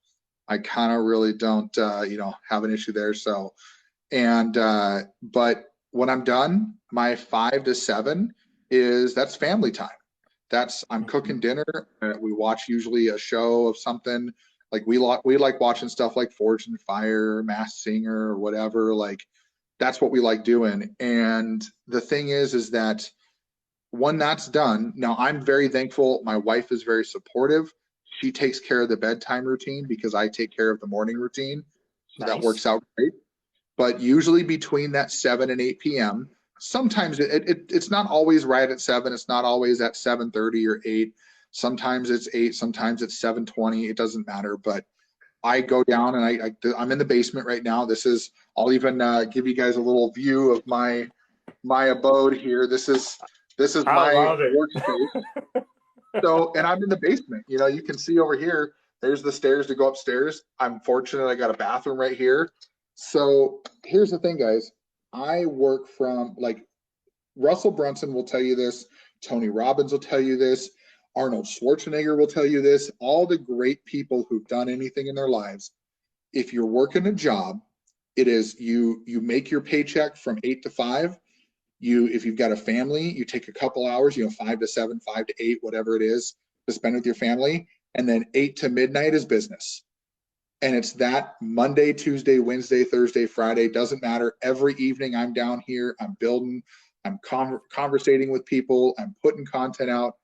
Speaker 2: I kind of really don't, have an issue there. So, but when I'm done, my 5 to 7 that's family time. I'm cooking dinner. We watch usually a show of something. Like we like watching stuff like Forged in Fire, Masked Singer, or whatever. Like that's what we like doing. And the thing is that when that's done, now I'm very thankful. My wife is very supportive. She takes care of the bedtime routine because I take care of the morning routine. So that works out great. But usually between that 7 and 8 p.m., sometimes it's not always right at 7. It's not always at 7:30 or 8. Sometimes it's 8. Sometimes it's 7:20. It doesn't matter. But I go down and I'm in the basement right now. I'll even give you guys a little view of my abode here. This is my workspace. So, and I'm in the basement. You can see over here, there's the stairs to go upstairs. I'm fortunate I got a bathroom right here. So here's the thing, guys. I work from, like, Russell Brunson will tell you this, Tony Robbins will tell you this, Arnold Schwarzenegger will tell you this, all the great people who've done anything in their lives. If you're working a job, it is you make your paycheck from 8 to 5. If you've got a family, you take a couple hours, 5 to 7, 5 to 8, whatever it is, to spend with your family, and then 8 to midnight is business. And it's that Monday, Tuesday, Wednesday, Thursday, Friday, doesn't matter. Every evening I'm down here, I'm building, I'm conversating with people, I'm putting content out.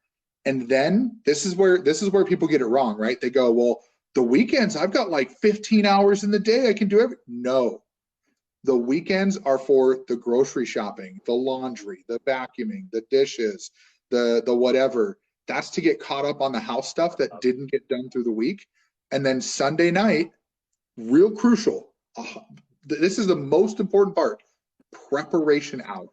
Speaker 2: And then this is where people get it wrong, right? They go, well, the weekends, I've got like 15 hours in the day, I can do everything. No, the weekends are for the grocery shopping, the laundry, the vacuuming, the dishes, the whatever. That's to get caught up on the house stuff that didn't get done through the week. And then Sunday night, real crucial. This is the most important part, preparation hour.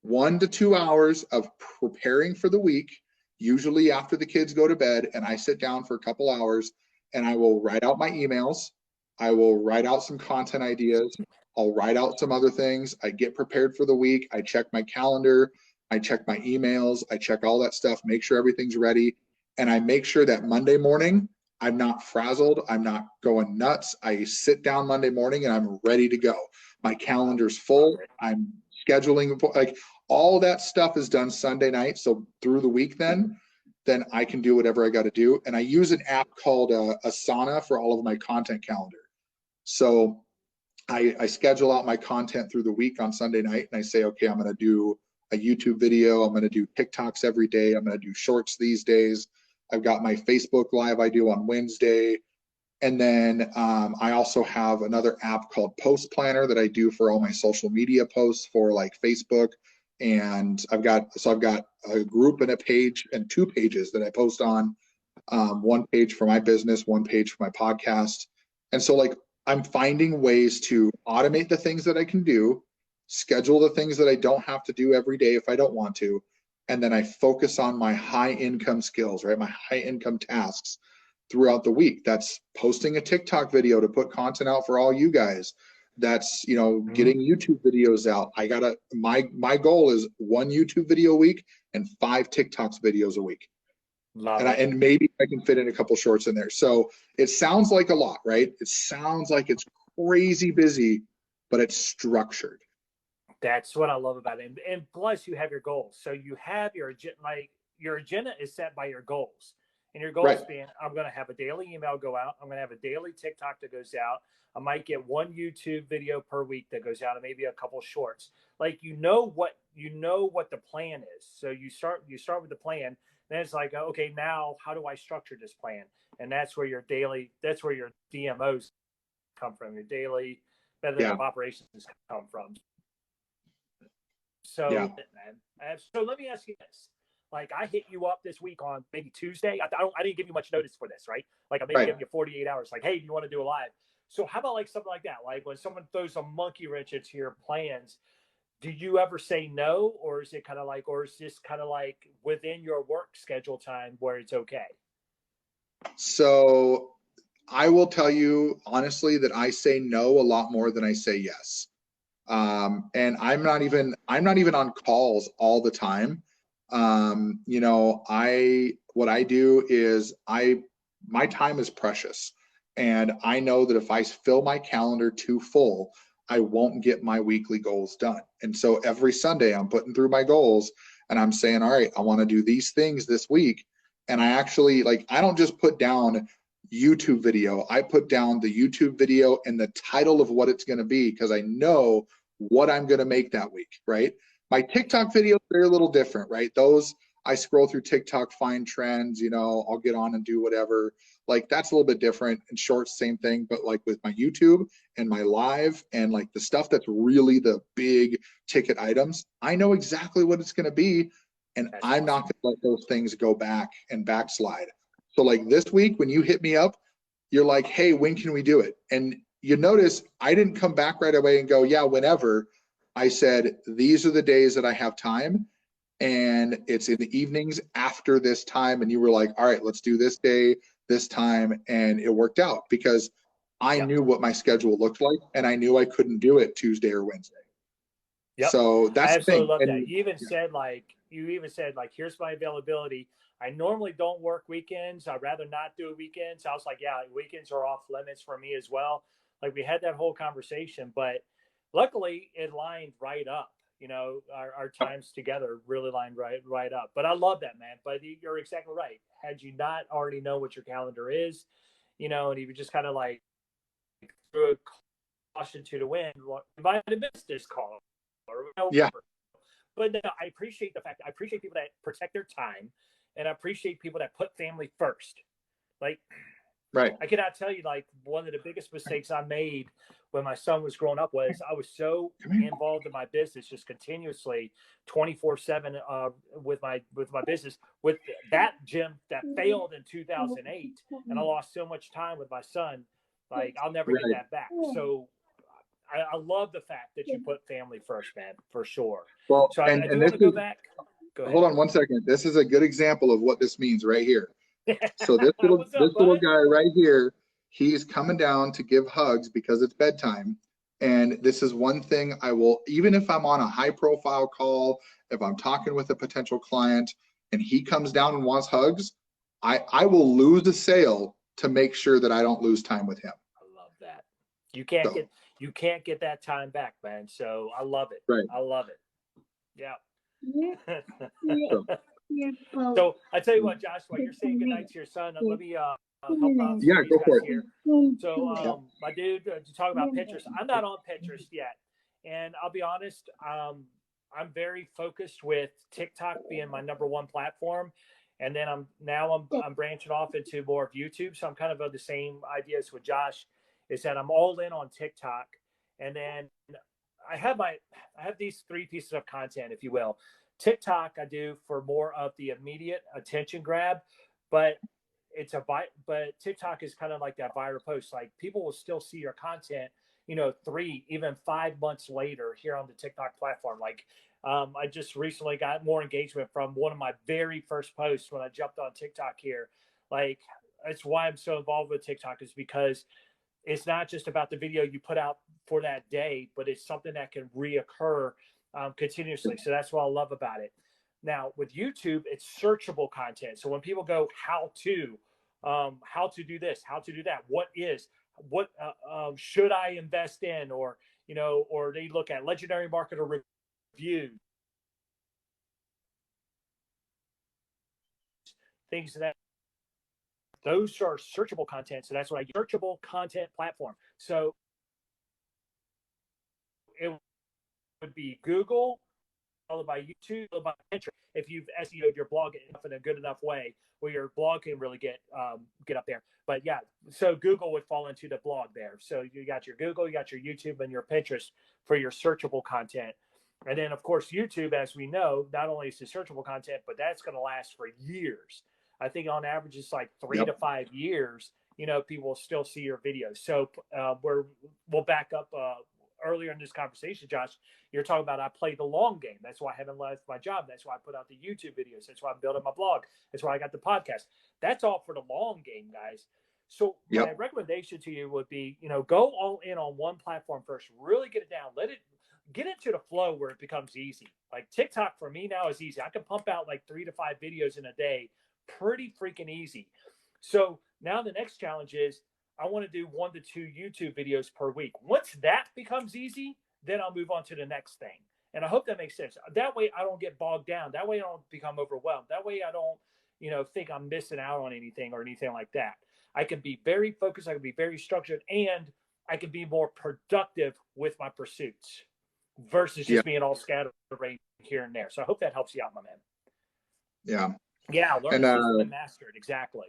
Speaker 2: 1 to 2 hours of preparing for the week, usually after the kids go to bed, and I sit down for a couple hours and I will write out my emails. I will write out some content ideas. I'll write out some other things. I get prepared for the week. I check my calendar. I check my emails. I check all that stuff, make sure everything's ready. And I make sure that Monday morning, I'm not frazzled. I'm not going nuts. I sit down Monday morning and I'm ready to go. My calendar's full. I'm scheduling, like all that stuff is done Sunday night. So through the week, then I can do whatever I got to do. And I use an app called Asana for all of my content calendar. So I schedule out my content through the week on Sunday night, and I say, okay, I'm going to do a YouTube video. I'm going to do TikToks every day. I'm going to do shorts these days. I've got my Facebook Live I do on Wednesday. And then I also have another app called Post Planner that I do for all my social media posts for like Facebook. And I've got a group and a page and 2 pages that I post on. 1 page for my business, 1 page for my podcast. And so like I'm finding ways to automate the things that I can do, schedule the things that I don't have to do every day if I don't want to. And then I focus on my high income skills, right? My high income tasks throughout the week. That's posting a TikTok video to put content out for all you guys. That's, getting YouTube videos out. My goal is 1 YouTube video a week and 5 TikToks videos a week. And maybe I can fit in a couple shorts in there. So it sounds like a lot, right? It sounds like it's crazy busy, but it's structured.
Speaker 1: That's what I love about it. And plus you have your goals. So you have your agenda is set by your goals. And your goals being, I'm going to have a daily email go out. I'm going to have a daily TikTok that goes out. I might get 1 YouTube video per week that goes out, and maybe a couple shorts. Like what the plan is. So you start with the plan. Then it's like, okay, now how do I structure this plan? And that's where your DMOs come from. Your daily method of operations come from. So, so let me ask you this. like I hit you up this week on maybe Tuesday. I didn't give you much notice for this, right? Like I maybe give you 48 hours. Like, hey, do you want to do a live? So how about like something like that? Like when someone throws a monkey wrench into your plans, do you ever say no, or is it kind of like, or is this kind of like within your work schedule time where it's okay?
Speaker 2: So I will tell you honestly that I say no a lot more than I say yes. And I'm not even on calls all the time. You know, what I do is my time is precious, and I know that if I fill my calendar too full, I won't get my weekly goals done. And so every Sunday I'm putting through my goals and I'm saying, all right, I want to do these things this week. And I actually, like, I don't just put down YouTube video. I put down the YouTube video and the title of what it's going to be, because I know what I'm going to make that week, right? My TikTok videos, they're a little different, right? Those, I scroll through TikTok, find trends, you know, I'll get on and do whatever. Like that's a little bit different. And shorts, same thing. But like with my YouTube and my live and like the stuff that's really the big ticket items, I know exactly what it's going to be. And I'm not going to let those things go back and backslide. So like this week, when you hit me up, you're like, hey, when can we do it? And you notice I didn't come back right away and go, yeah, whenever. I said, these are the days that I have time. And it's in the evenings after this time. And you were like, all right, let's do this day, this time. And it worked out because I knew what my schedule looked like, and I knew I couldn't do it Tuesday or Wednesday. So that's
Speaker 1: I absolutely love
Speaker 2: and,
Speaker 1: that. You even said like, here's my availability. I normally don't work weekends. I'd rather not do weekends. I was like, yeah, weekends are off limits for me as well. Like we had that whole conversation, but luckily it lined right up. You know, our times together really lined right up. But I love that, man. But you're exactly right. Had you not already know what your calendar is, you know, and you just kind of like threw a caution to the wind, well, you might have missed this call or whatever. But no, I appreciate the fact. I appreciate people that protect their time, and I appreciate people that put family first. Like, I cannot tell you, like, one of the biggest mistakes I made when my son was growing up was I was so involved in my business, just continuously 24/7 with my business. With that gym that failed in 2008, and I lost so much time with my son. Like, I'll never get that back. So I love the fact that you put family first, man, for sure.
Speaker 2: Well,
Speaker 1: so I do want to go back. Go ahead.
Speaker 2: Hold on one second. This is a good example of what this means right here. So this little guy right here, he's coming down to give hugs because it's bedtime. And this is one thing I will, even if I'm on a high profile call, if I'm talking with a potential client and he comes down and wants hugs, I will lose a sale to make sure that I don't lose time with him.
Speaker 1: I love that. You can't get that time back, man. So I love it. I love it. Yeah. So I tell you what, Josh, while you're saying goodnight to your son, let me help out
Speaker 2: go for it.
Speaker 1: here. So my dude, to talk about Pinterest, I'm not on Pinterest yet, and I'll be honest, I'm very focused with TikTok being my #1 platform, and then I'm branching off into more of YouTube. So I'm kind of the same ideas with Josh, is that I'm all in on TikTok, and then I have these 3 pieces of content, if you will. TikTok I do for more of the immediate attention grab, but TikTok is kind of like that viral post. Like people will still see your content, 3, even 5 months later here on the TikTok platform. Like I just recently got more engagement from one of my very first posts when I jumped on TikTok here. Like that's why I'm so involved with TikTok, is because it's not just about the video you put out for that day, but it's something that can reoccur continuously. So that's what I love about it. Now with YouTube, it's searchable content. So when people go, how to do this, how to do that, what should I invest in, or they look at legendary marketer reviews, things that those are searchable content. So that's what searchable content platform. So it would be Google, followed by YouTube, followed by Pinterest. If you've SEO'd your blog in a good enough way where your blog can really get up there. But yeah, so Google would fall into the blog there. So you got your Google, you got your YouTube, and your Pinterest for your searchable content. And then, of course, YouTube, as we know, not only is it searchable content, but that's going to last for years. I think on average, it's like 3 to 5 years, people will still see your videos. So we'll back up earlier in this conversation, Josh. You're talking about I play the long game. That's why I haven't left my job. That's why I put out the YouTube videos. That's why I'm building my blog. That's why I got the podcast. That's all for the long game, guys. So my recommendation to you would be, go all in on one platform first. Really get it down. Get into the flow where it becomes easy. Like TikTok for me now is easy. I can pump out like 3 to 5 videos in a day, pretty freaking easy. So now the next challenge is I want to do 1 to 2 YouTube videos per week. Once that becomes easy, then I'll move on to the next thing. And I hope that makes sense. That way I don't get bogged down. That way I don't become overwhelmed. That way I don't, think I'm missing out on anything or anything like that. I can be very focused. I can be very structured, and I can be more productive with my pursuits versus just being all scattered here and there. So I hope that helps you out, my man.
Speaker 2: Yeah.
Speaker 1: Yeah. Learn and master it. Exactly.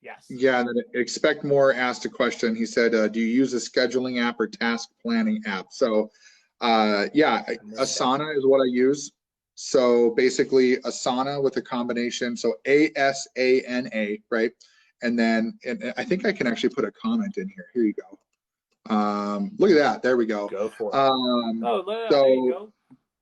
Speaker 1: Yes.
Speaker 2: Yeah. And then Expect More asked a question. He said, do you use a scheduling app or task planning app? So Asana is what I use. So basically Asana with a combination. So ASANA, right? And then, and I think I can actually put a comment in here. Here you go. Look at that. There we go.
Speaker 1: Go for it.
Speaker 2: There you
Speaker 1: go.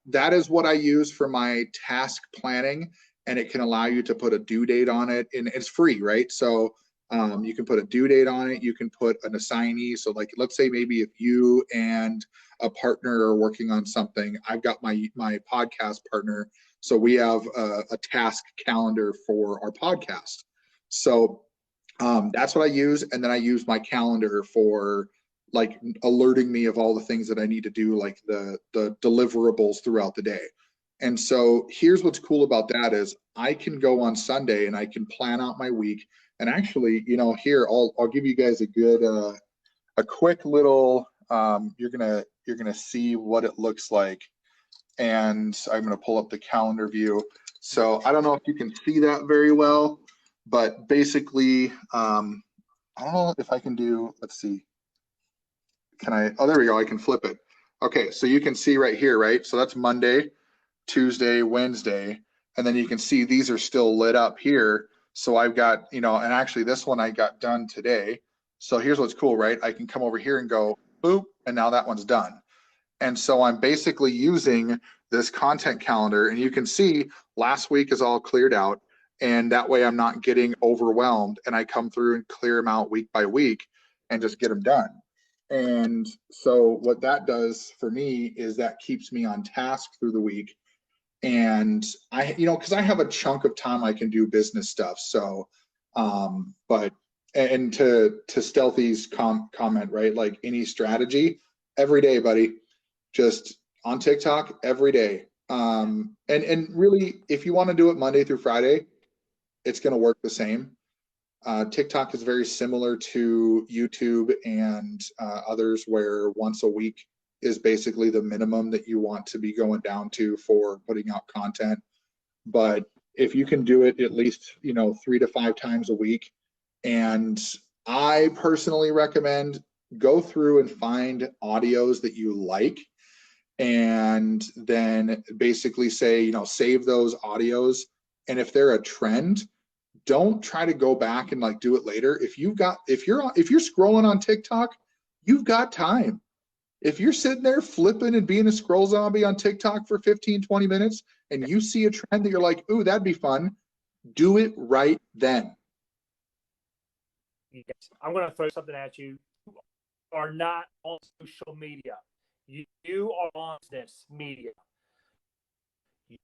Speaker 2: That is what I use for my task planning, and it can allow you to put a due date on it, and it's free, right? So you can put a due date on it. You can put an assignee. So like, let's say maybe if you and a partner are working on something, I've got my podcast partner. So we have a task calendar for our podcast. So that's what I use. And then I use my calendar for like alerting me of all the things that I need to do, like the deliverables throughout the day. And so here's what's cool about that is I can go on Sunday and I can plan out my week. And actually, here I'll give you guys a quick little you're gonna see what it looks like. And I'm gonna pull up the calendar view. So I don't know if you can see that very well, but basically, I don't know if I can do, let's see. Can I, oh, there we go, I can flip it. Okay, so you can see right here, right? So that's Monday, Tuesday, Wednesday, and then you can see these are still lit up here. So I've got, and actually this one I got done today. So here's what's cool, right? I can come over here and go, boop, and now that one's done. And so I'm basically using this content calendar, and you can see last week is all cleared out, and that way I'm not getting overwhelmed, and I come through and clear them out week by week and just get them done. And so what that does for me is that keeps me on task through the week. And I, because I have a chunk of time I can do business stuff. So, but, and to Stealthy's comment, right? Like any strategy, every day, buddy, just on TikTok every day. And really, if you want to do it Monday through Friday, it's going to work the same. TikTok is very similar to YouTube and others, where once a week is basically the minimum that you want to be going down to for putting out content. But if you can do it at least, 3 to 5 times a week, and I personally recommend go through and find audios that you like, and then basically say, save those audios. And if they're a trend, don't try to go back and like do it later. If you're scrolling on TikTok, you've got time. If you're sitting there flipping and being a scroll zombie on TikTok for 15, 20 minutes and you see a trend that you're like, ooh, that'd be fun, do it right then.
Speaker 1: Yes. I'm going to throw something at you. You are not on social media. You are on this media.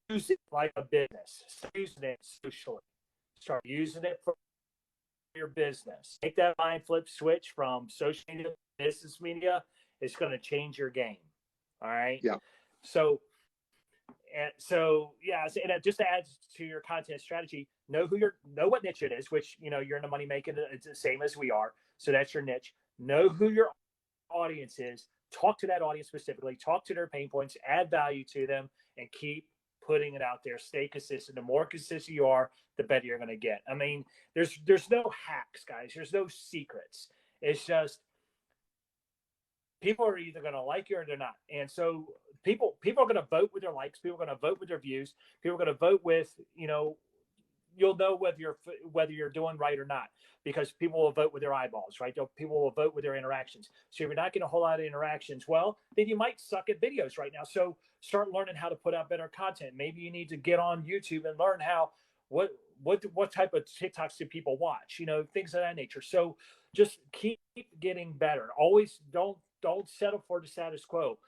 Speaker 1: Use it like a business. Start using it socially. Start using it for your business. Make that mind flip switch from social media to business media. It's going to change your game. All right.
Speaker 2: Yeah.
Speaker 1: So yeah. And just to add to your content strategy, know what niche it is, which, you're in the money making. It's the same as we are. So that's your niche. Know who your audience is. Talk to that audience specifically. Talk to their pain points. Add value to them, and keep putting it out there. Stay consistent. The more consistent you are, the better you're going to get. I mean, there's no hacks, guys. There's no secrets. It's just people are either going to like you or they're not. And so people are going to vote with their likes. People are going to vote with their views. People are going to vote with, you'll know whether you're doing right or not, because people will vote with their eyeballs, right? People will vote with their interactions. So if you're not getting a whole lot of interactions, well, then you might suck at videos right now. So start learning how to put out better content. Maybe you need to get on YouTube and learn what type of TikToks do people watch, things of that nature. So just keep getting better. Always don't settle for the status quo.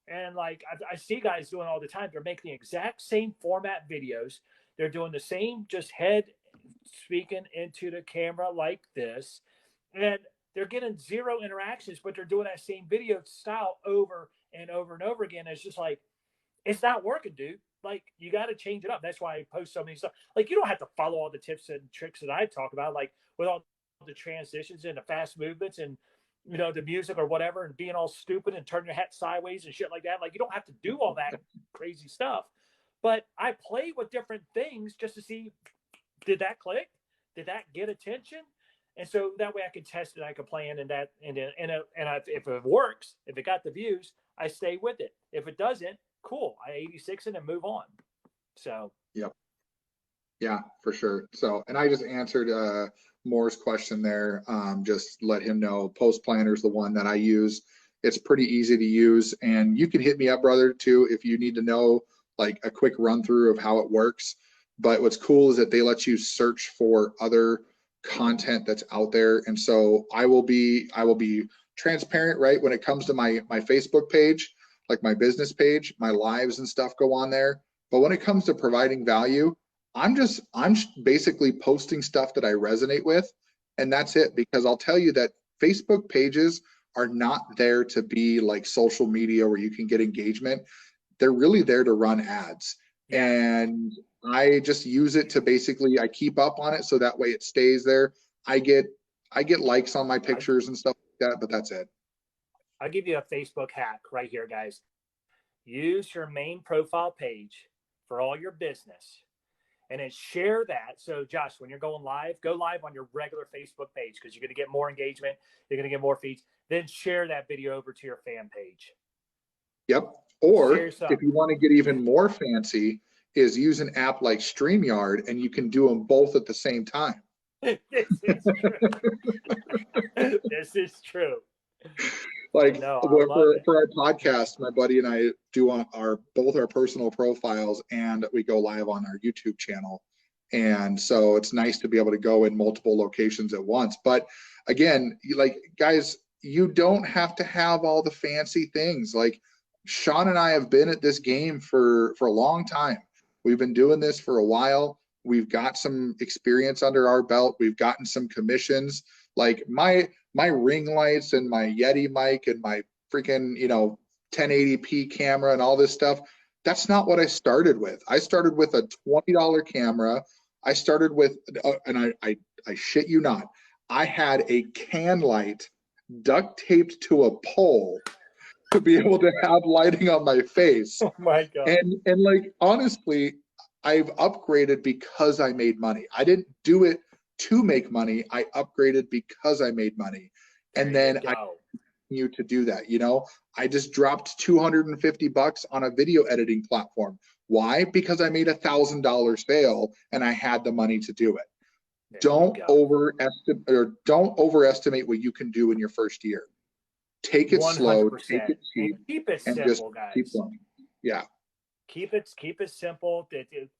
Speaker 1: And like I see guys doing all the time, they're making the exact same format videos. They're doing the same, just head speaking into the camera like this, and they're getting 0 interactions, but they're doing that same video style over and over and over again. It's just like, it's not working, dude. Like, you got to change it up. That's why I post so many stuff. Like, you don't have to follow all the tips and tricks that I talk about, like with all the transitions and the fast movements and, the music or whatever, and being all stupid and turning your hat sideways and shit like that. Like, you don't have to do all that crazy stuff. But I play with different things just to see, did that click? Did that get attention? And so that way I can test it. I can plan if it works, if it got the views, I stay with it. If it doesn't, cool. I 86 it and move on. So.
Speaker 2: Yep. Yeah, for sure. So, and I just answered Moore's question there. Just let him know Post Planner is the one that I use. It's pretty easy to use, and you can hit me up, brother, too, if you need to know like a quick run through of how it works. But what's cool is that they let you search for other content that's out there. And so I will be transparent, right? When it comes to my Facebook page, like my business page, my lives and stuff go on there. But when it comes to providing value, I'm basically posting stuff that I resonate with, and that's it. Because I'll tell you that Facebook pages are not there to be like social media where you can get engagement. They're really there to run ads. And I just use it to basically, I keep up on it so that way it stays there. I get likes on my pictures and stuff like that, but that's it.
Speaker 1: I'll give you a Facebook hack right here, guys. Use your main profile page for all your business, and then share that. So Josh, when you're going live, go live on your regular Facebook page, because you're going to get more engagement. You're going to get more feeds. Then share that video over to your fan page.
Speaker 2: Yep. Or if you want to get even more fancy, is use an app like StreamYard, and you can do them both at the same time.
Speaker 1: This is true. This is true.
Speaker 2: Like for our podcast, my buddy and I do on both our personal profiles, and we go live on our YouTube channel. And so it's nice to be able to go in multiple locations at once. But again, like guys, you don't have to have all the fancy things. Like Sean and I have been at this game for a long time. We've been doing this for a while. We've got some experience under our belt. We've gotten some commissions. Like my ring lights and my Yeti mic and my freaking 1080p camera and all this stuff. That's not what I started with. I started with a $20 camera. I started with, and I shit you not, I had a can light duct taped to a pole to be able to have lighting on my face.
Speaker 1: Oh my God.
Speaker 2: And like, honestly, I've upgraded because I made money. I didn't do it to make money. I upgraded because I made money. And then I continue to do that. I just dropped $250 on a video editing platform. Why? Because I made $1,000 sale and I had the money to do it. Don't overestimate what you can do in your first year. Take it 100%. Slow, take it cheap,
Speaker 1: and keep it simple, guys.
Speaker 2: Keep going. Yeah.
Speaker 1: Keep it simple,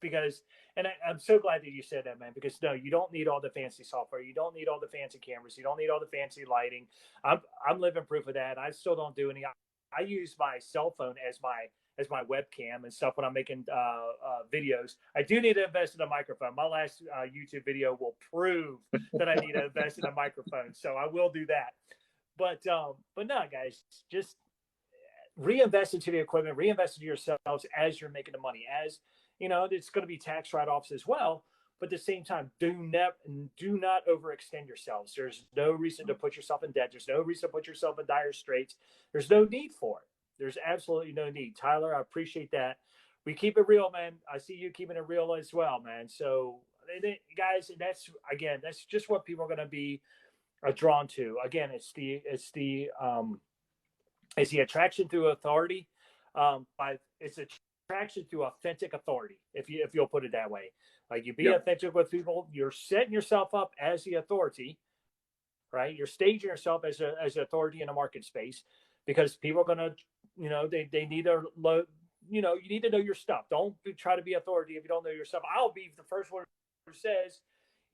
Speaker 1: because, and I'm so glad that you said that, man, because no, you don't need all the fancy software. You don't need all the fancy cameras. You don't need all the fancy lighting. I'm living proof of that. I still don't do any. I use my cell phone as my webcam and stuff when I'm making videos. I do need to invest in a microphone. My last YouTube video will prove that I need to invest in a microphone. So I will do that. But no, guys, just reinvest into the equipment, reinvest into yourselves as you're making the money. As it's going to be tax write-offs as well. But at the same time, do not overextend yourselves. There's no reason to put yourself in debt. There's no reason to put yourself in dire straits. There's no need for it. There's absolutely no need. Tyler, I appreciate that. We keep it real, man. I see you keeping it real as well, man. So, guys, that's just what people are going to be drawn to. Again, it's the It's the attraction through authority. It's attraction through authentic authority, if you'll put it that way. Like, you be authentic with people, you're setting yourself up as the authority, right? You're staging yourself as an authority in a market space, because people are gonna, they need to you need to know your stuff. Don't try to be authority if you don't know your stuff. I'll be the first one who says,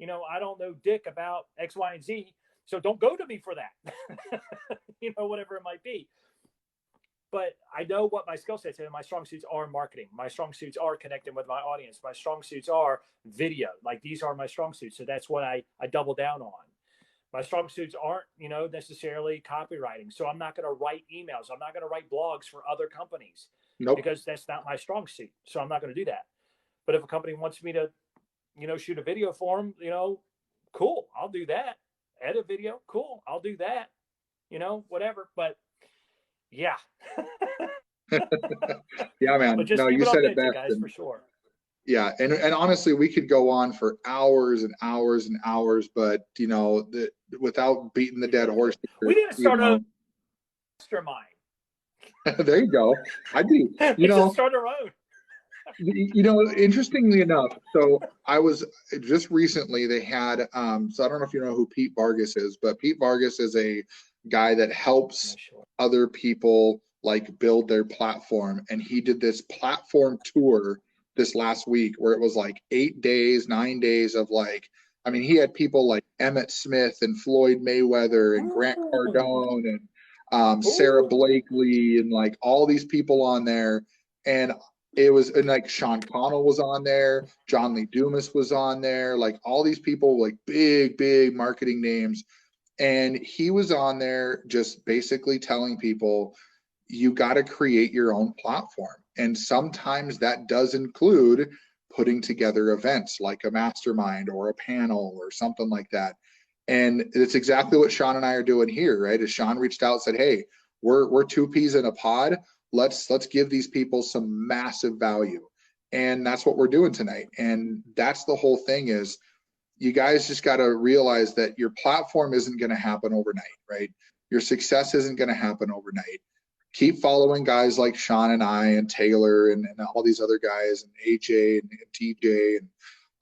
Speaker 1: I don't know dick about X, Y, and Z, so don't go to me for that. Whatever it might be. But I know what my skill sets are, and my strong suits are marketing. My strong suits are connecting with my audience. My strong suits are video. Like, these are my strong suits. So that's what I double down on. My strong suits aren't, necessarily copywriting. So I'm not going to write emails. I'm not going to write blogs for other companies.
Speaker 2: Nope.
Speaker 1: Because that's not my strong suit. So I'm not going to do that. But if a company wants me to, shoot a video for them, cool, I'll do that. Edit video, cool, I'll do that. Whatever. But yeah.
Speaker 2: Yeah, man.
Speaker 1: But just
Speaker 2: no,
Speaker 1: keep
Speaker 2: you
Speaker 1: it
Speaker 2: said it
Speaker 1: authentic,
Speaker 2: best,
Speaker 1: guys, for sure.
Speaker 2: Yeah, and honestly, we could go on for hours and hours and hours, but without beating the dead horse.
Speaker 1: We need to start a mastermind.
Speaker 2: There you go. I do.
Speaker 1: We should start our own.
Speaker 2: Interestingly enough, so I was just recently, they had, so I don't know if you know who Pete Vargas is, but Pete Vargas is a guy that helps other people like build their platform. And he did this platform tour this last week where it was like 8 days, 9 days of like, I mean, he had people like Emmett Smith and Floyd Mayweather and Grant Cardone and Sarah Blakely and like all these people on there. And it was, and like Sean Connell was on there, John Lee Dumas was on there, like all these people, like big marketing names. And he was on there just basically telling people, you got to create your own platform. And sometimes that does include putting together events like a mastermind or a panel or something like that. And it's exactly what Sean and I are doing here, right? As Sean reached out and said, hey, we're two peas in a pod. Let's give these people some massive value. And that's what we're doing tonight. And that's the whole thing is, you guys just got to realize that your platform isn't going to happen overnight, right? Your success isn't going to happen overnight. Keep following guys like Sean and I and Taylor and all these other guys and AJ and TJ and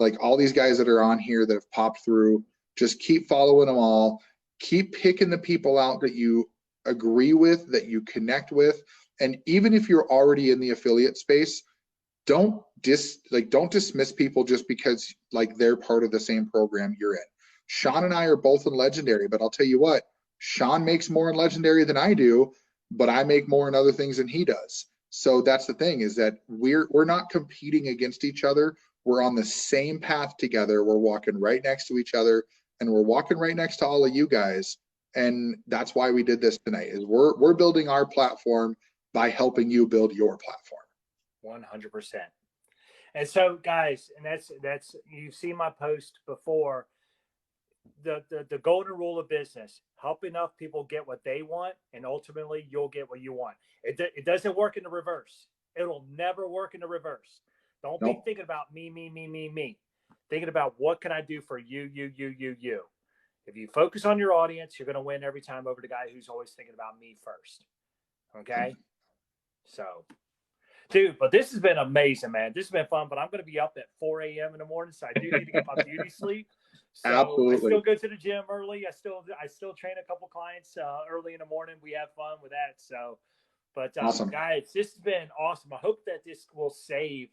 Speaker 2: like all these guys that are on here that have popped through. Just keep following them all. Keep picking the people out that you agree with, that you connect with. And even if you're already in the affiliate space, don't dismiss people just because like they're part of the same program you're in. Sean and I are both in Legendary, but I'll tell you what, Sean makes more in Legendary than I do, but I make more in other things than he does. So that's the thing, is that we're not competing against each other. We're on the same path together. We're walking right next to each other, and we're walking right next to all of you guys. And that's why we did this tonight, is we're building our platform by helping you build your platform.
Speaker 1: 100%. And so, guys, and that's you've seen my post before. The golden rule of business: help enough people get what they want, and ultimately you'll get what you want. It doesn't work in the reverse. It'll never work in the reverse. Don't be thinking about me. Thinking about what can I do for you. If you focus on your audience, you're going to win every time over the guy who's always thinking about me first. Okay? So, dude, but this has been amazing, man. This has been fun, but I'm going to be up at 4 a.m. in the morning, so I do need to get my beauty sleep. So
Speaker 2: Absolutely.
Speaker 1: I still go to the gym early. I still train a couple clients early in the morning. We have fun with that. So, but
Speaker 2: awesome.
Speaker 1: Guys, this has been awesome. I hope that this will save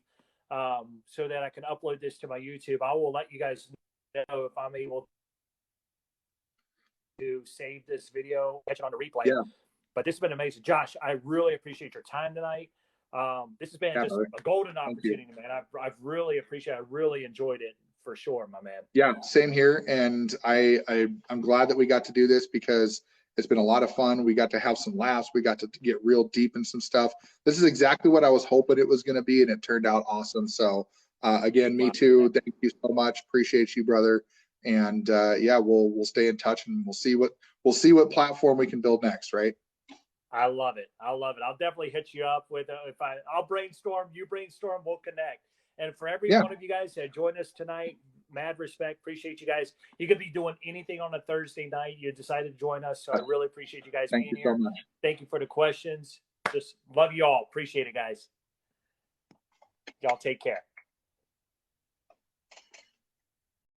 Speaker 1: so that I can upload this to my YouTube. I will let you guys know if I'm able to save this video, catch it on the replay.
Speaker 2: Yeah.
Speaker 1: But this has been amazing. Josh, I really appreciate your time tonight. This has been just a golden opportunity, man. I've really appreciated it. I really enjoyed it for sure, my man.
Speaker 2: Yeah, same here. And I'm glad that we got to do this because it's been a lot of fun. We got to have some laughs. We got to get real deep in some stuff. This is exactly what I was hoping it was going to be, and it turned out awesome. So again, me too. Thank you so much. Appreciate you, brother. And yeah, we'll stay in touch, and we'll see what platform we can build next, right?
Speaker 1: I love it. I'll definitely hit you up with I'll brainstorm, you brainstorm, we'll connect. And for every one of you guys that joined us tonight, mad respect. Appreciate you guys. You could be doing anything on a Thursday night. You decided to join us, so I really appreciate you guys being here.
Speaker 2: Thank you so much.
Speaker 1: Thank you for the questions. Just love you all. Appreciate it, guys. Y'all take care.